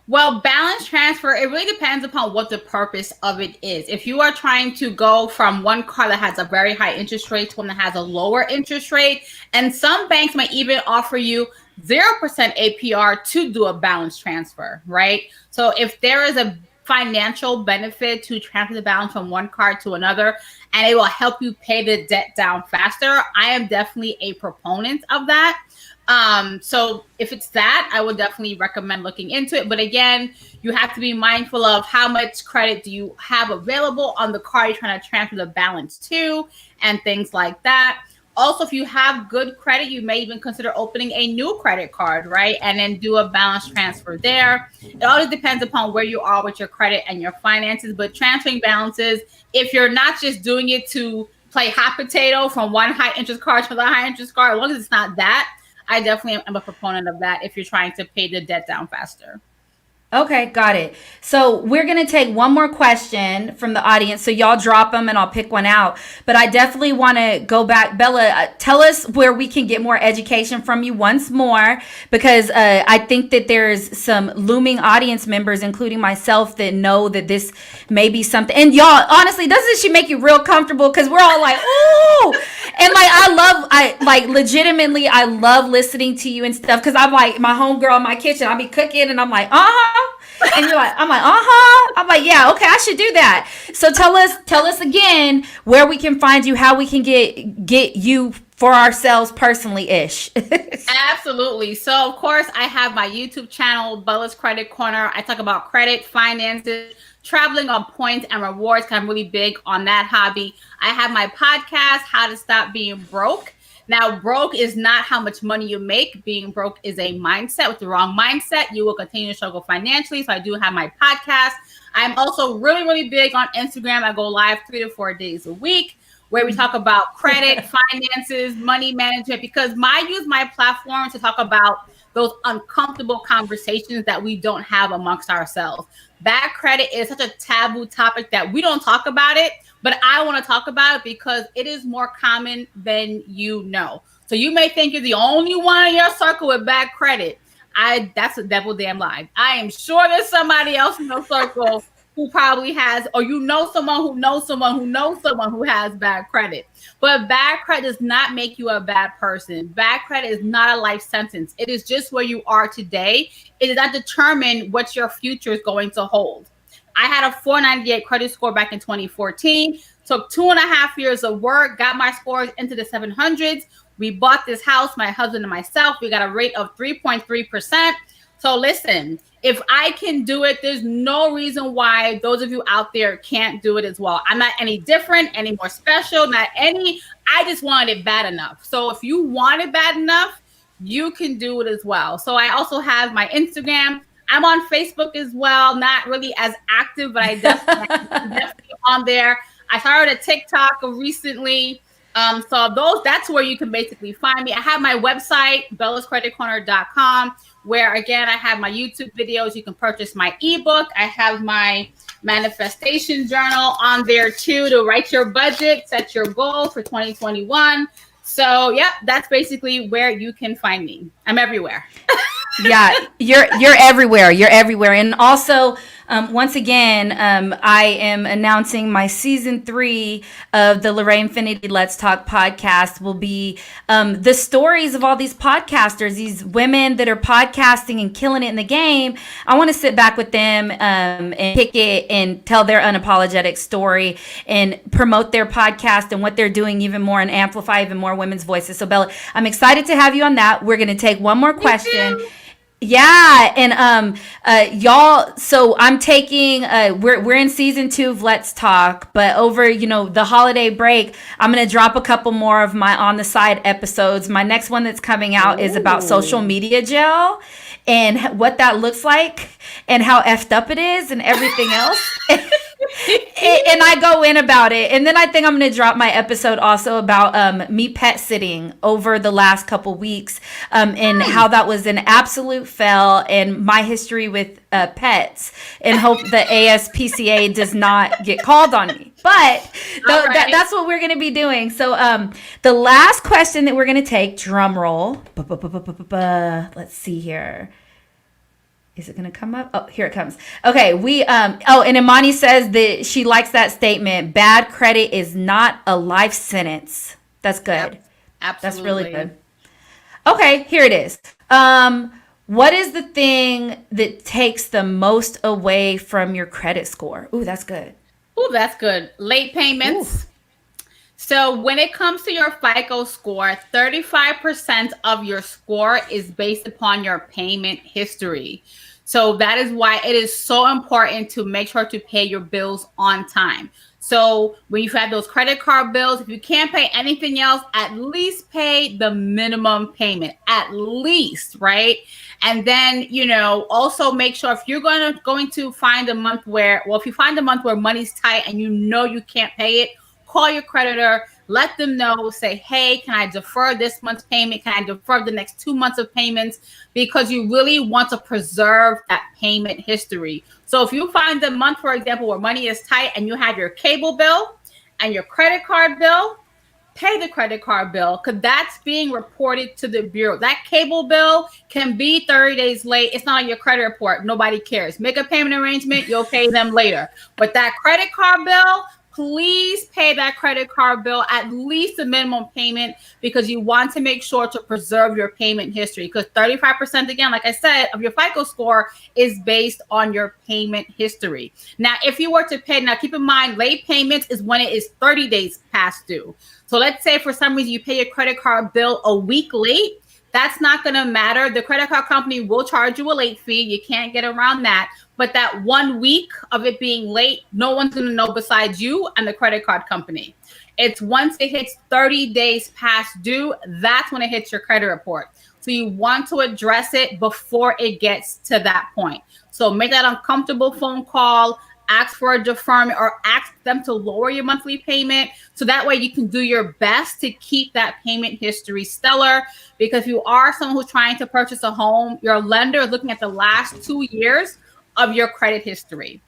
Well, balance transfer, it really depends upon what the purpose of it is. If you are trying to go from one card that has a very high interest rate to one that has a lower interest rate, and some banks might even offer you 0% APR to do a balance transfer, right? So if there is a financial benefit to transfer the balance from one card to another, and it will help you pay the debt down faster, I am definitely a proponent of that. So if it's that, I would definitely recommend looking into it. But again, you have to be mindful of how much credit do you have available on the card you're trying to transfer the balance to, and things like that. Also, if you have good credit, you may even consider opening a new credit card, right? And then do a balance transfer there. It always depends upon where you are with your credit and your finances. But transferring balances, if you're not just doing it to play hot potato from one high interest card to the high interest card, as long as it's not that, I definitely am a proponent of that if you're trying to pay the debt down faster. Okay, got it. So we're going to take one more question from the audience. So y'all drop them and I'll pick one out. But I definitely want to go back. Bella, tell us where we can get more education from you once more, because I think that there's some looming audience members, including myself, that know that this may be something. And y'all, honestly, doesn't she make you real comfortable? Because we're all like, ooh. And like, I legitimately, I love listening to you and stuff, because I'm like my homegirl in my kitchen. I'll be cooking and I'm like, and you're like, I'm like, I'm like, yeah, okay, I should do that. So tell us again where we can find you, how we can get you for ourselves personally ish. Absolutely. So of course I have my YouTube channel, Bella's Credit Corner. I talk about credit, finances, traveling on points and rewards, because I'm really big on that hobby. I have my podcast, How to Stop Being Broke. Now, broke is not how much money you make. Being broke is a mindset. With the wrong mindset, you will continue to struggle financially. So I do have my podcast. I'm also really, really big on Instagram. I go live 3 to 4 days a week, where we talk about credit, finances, money management, because I use my platform to talk about those uncomfortable conversations that we don't have amongst ourselves. Bad credit is such a taboo topic that we don't talk about it, but I want to talk about it because it is more common than you know. So you may think you're the only one in your circle with bad credit. That's a devil damn lie. I am sure there's somebody else in your circle who probably has, or you know someone who knows someone who knows someone who has bad credit. But bad credit does not make you a bad person. Bad credit is not a life sentence. It is just where you are today. It does not determine what your future is going to hold. I had a 498 credit score back in 2014. Took 2.5 years of work, got my scores into the 700s. We bought this house, my husband and myself. We got a rate of 3.3%. So listen, if I can do it, there's no reason why those of you out there can't do it as well. I'm not any different, any more special, I just wanted it bad enough. So if you want it bad enough, you can do it as well. So I also have my Instagram. I'm on Facebook as well, not really as active, but I'm definitely on there. I started a TikTok recently. So that's where you can basically find me. I have my website, bellascreditcorner.com, where again, I have my YouTube videos. You can purchase my ebook. I have my manifestation journal on there too, to write your budget, set your goal for 2021. So yeah, that's basically where you can find me. I'm everywhere. Yeah, you're everywhere. You're everywhere. And also, once again, I am announcing my season 3 of the Lorraine Infinity Let's Talk podcast will be the stories of all these podcasters, these women that are podcasting and killing it in the game. I want to sit back with them and pick it and tell their unapologetic story and promote their podcast and what they're doing even more and amplify even more women's voices. So Bella, I'm excited to have you on that. We're going to take one more question. Yeah, and y'all, so I'm taking we're in season 2 of Let's Talk, but over the holiday break, I'm gonna drop a couple more of my on the side episodes. My next one that's coming out is about social media jail and what that looks like and how effed up it is and everything else. And I go in about it. And then I think I'm going to drop my episode also about me pet sitting over the last couple weeks and how that was an absolute fail and my history with pets, and hope the ASPCA does not get called on me. But that's what we're going to be doing. So the last question that we're going to take, drum roll. Let's see here. Is it going to come up? Oh, here it comes. Okay, and Imani says that she likes that statement. Bad credit is not a life sentence. That's good. Yep, absolutely. That's really good. Okay, here it is. What is the thing that takes the most away from your credit score? Ooh, that's good. Ooh, that's good. Late payments. Ooh. So when it comes to your FICO score, 35% of your score is based upon your payment history. So that is why it is so important to make sure to pay your bills on time. So when you've had those credit card bills, if you can't pay anything else, at least pay the minimum payment, at least, right? And then, also make sure if you're going to find a month if you find a month where money's tight and you can't pay it, call your creditor, let them know, say, hey, can I defer this month's payment? Can I defer the next 2 months of payments? Because you really want to preserve that payment history. So if you find a month, for example, where money is tight and you have your cable bill and your credit card bill, pay the credit card bill, because that's being reported to the bureau. That cable bill can be 30 days late. It's not on your credit report. Nobody cares. Make a payment arrangement. You'll pay them later. But that credit card bill, please pay that credit card bill, at least the minimum payment, because you want to make sure to preserve your payment history. Because 35%, again, like I said, of your FICO score is based on your payment history. Now, if you were to pay, now keep in mind, late payments is when it is 30 days past due. So let's say for some reason you pay your credit card bill a week late. That's not going to matter. The credit card company will charge you a late fee. You can't get around that. But that 1 week of it being late, no one's going to know besides you and the credit card company. It's once it hits 30 days past due, that's when it hits your credit report. So you want to address it before it gets to that point. So make that uncomfortable phone call, ask for a deferment, or ask them to lower your monthly payment. So that way you can do your best to keep that payment history stellar. Because if you are someone who's trying to purchase a home, your lender is looking at the last 2 years of your credit history.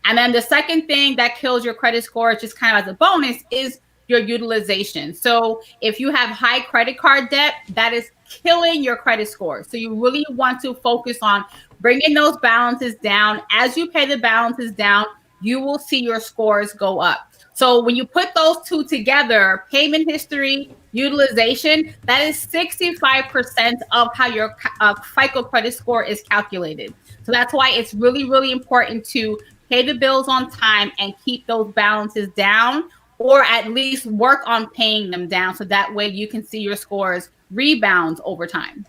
And then the second thing that kills your credit score, just kind of as a bonus, is your utilization. So if you have high credit card debt, that is killing your credit score. So you really want to focus on bringing those balances down. As you pay the balances down, you will see your scores go up. So when you put those two together, payment history, utilization, that is 65% of how your FICO credit score is calculated. So that's why it's really, really important to pay the bills on time, and keep those balances down, or at least work on paying them down so that way you can see your scores rebound over time.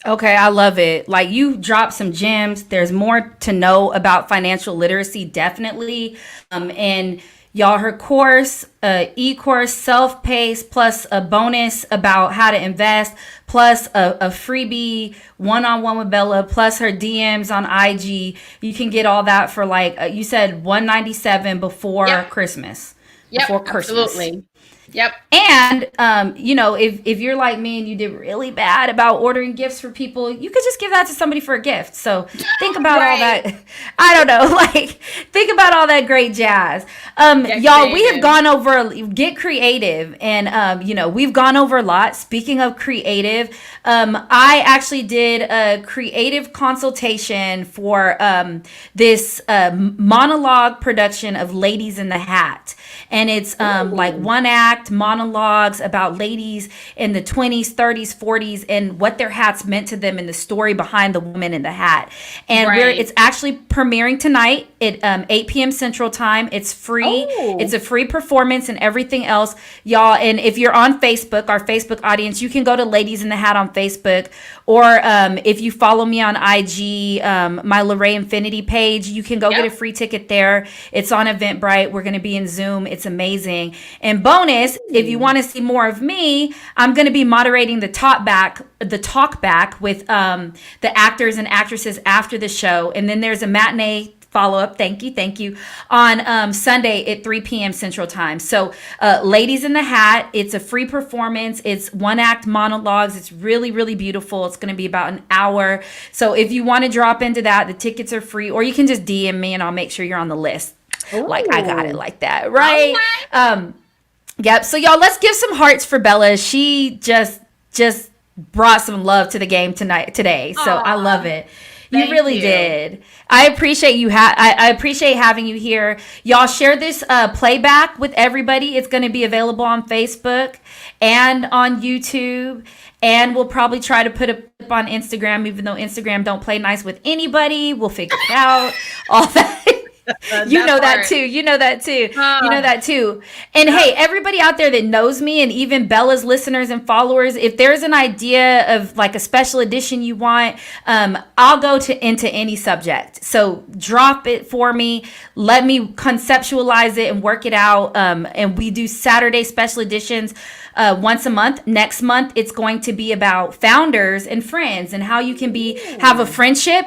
Okay, I love it. Like, you dropped some gems. There's more to know about financial literacy, definitely. And y'all, her course, e-course, self-paced, plus a bonus about how to invest, plus a freebie one-on-one with Bella, plus her DMs on IG. You can get all that for, like, you said $197 before Christmas. Before Christmas. Absolutely. Yep. And if you're like me and you did really bad about ordering gifts for people, you could just give that to somebody for a gift. So think about all that. I don't know, like, think about all that great jazz. Y'all, we have gone over, get creative, and we've gone over a lot. Speaking of creative, I actually did a creative consultation for this monologue production of Ladies in the Hat. And it's like one act monologues about ladies in the 20s, 30s, 40s, and what their hats meant to them and the story behind the woman in the hat. And it's actually premiering tonight at 8 p.m. Central Time. It's free. It's a free performance and everything else, y'all. And if you're on Facebook, our Facebook audience, you can go to Ladies in the Hat on Facebook. Or if you follow me on IG, my Lorraine Infinity page, you can go get a free ticket there. It's on Eventbrite. We're going to be in Zoom. It's amazing. And bonus, if you want to see more of me, I'm going to be moderating the talk back with the actors and actresses after the show. And then there's a matinee follow-up, thank you, on Sunday at 3 p.m. Central Time. So Ladies in the Hat, it's a free performance. It's one-act monologues. It's really, really beautiful. It's going to be about an hour. So if you want to drop into that, the tickets are free, or you can just DM me and I'll make sure you're on the list. Ooh. Like, I got it like that, right? Yep. So y'all, let's give some hearts for Bella. She just brought some love to the game today. So I love it. You really did. I appreciate you. I appreciate having you here. Y'all, share this playback with everybody. It's going to be available on Facebook and on YouTube. And we'll probably try to put it up on Instagram, even though Instagram don't play nice with anybody. We'll figure it out. All that. You know that too. And hey, everybody out there that knows me, and even Bella's listeners and followers, if there's an idea of like a special edition you want, I'll go into any subject. So drop it for me. Let me conceptualize it and work it out. And we do Saturday special editions once a month. Next month, it's going to be about founders and friends and how you can have a friendship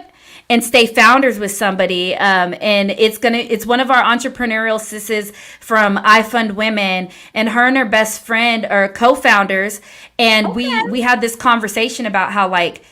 and stay founders with somebody. And it's one of our entrepreneurial sisses from I Fund Women, and her and her best friend are co-founders. And we had this conversation about how, like,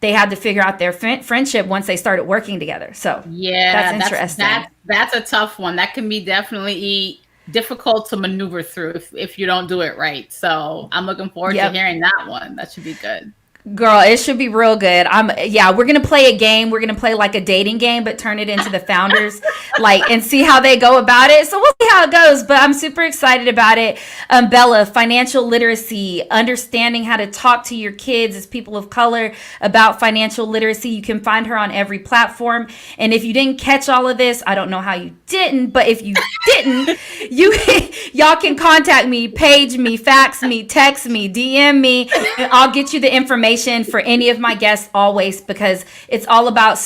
they had to figure out their friendship once they started working together. So that's interesting. That's a tough one. That can be definitely difficult to maneuver through if you don't do it right. So I'm looking forward to hearing that one. That should be good. Girl, it should be real good. We're going to play a game. We're going to play like a dating game, but turn it into the founders, and see how they go about it. So we'll see how it goes, but I'm super excited about it. Bella, financial literacy, understanding how to talk to your kids as people of color about financial literacy. You can find her on every platform. And if you didn't catch all of this, I don't know how you didn't, but if you didn't, y'all can contact me, page me, fax me, text me, DM me, and I'll get you the information for any of my guests always, because it's all about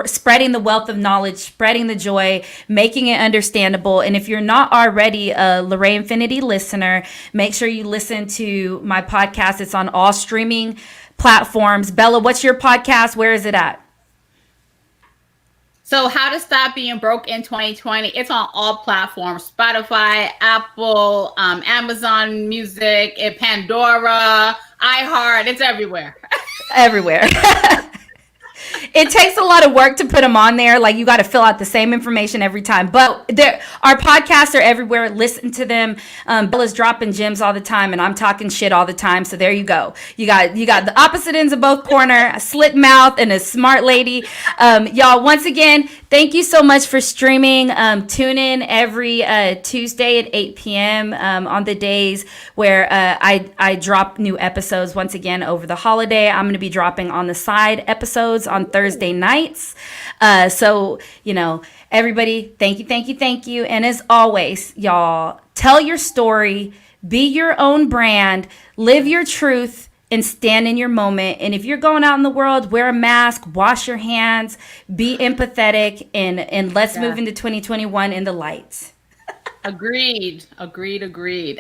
spreading the wealth of knowledge, spreading the joy, making it understandable. And if you're not already a Lorraine Infinity listener, make sure you listen to my podcast. It's on all streaming platforms. Bella, what's your podcast? Where is it at? So How to Stop Being Broke in 2020. It's on all platforms: Spotify, Apple, Amazon Music, Pandora, iHeart. It's everywhere. Everywhere. It takes a lot of work to put them on there. Like, you got to fill out the same information every time. But our podcasts are everywhere. Listen to them. Bella's dropping gems all the time, and I'm talking shit all the time. So there you go. You got the opposite ends of both corner, a slick mouth and a smart lady. Y'all, once again, Thank you so much for streaming. Tune in every Tuesday at 8 p.m. On the days where I drop new episodes. Once again, over the holiday, I'm going to be dropping on the side episodes on Thursday nights. So, everybody, thank you, thank you, thank you. And as always, y'all, tell your story, be your own brand, live your truth, and stand in your moment. And if you're going out in the world, wear a mask, wash your hands, be empathetic, and let's move into 2021 in the light. Agreed.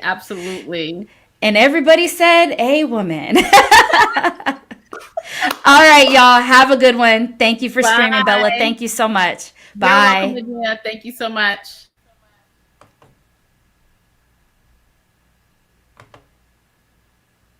Absolutely. And everybody said, "A woman." All right, y'all. Have a good one. Thank you for streaming, Bella. Thank you so much. Bye. You're welcome, Virginia. Thank you so much.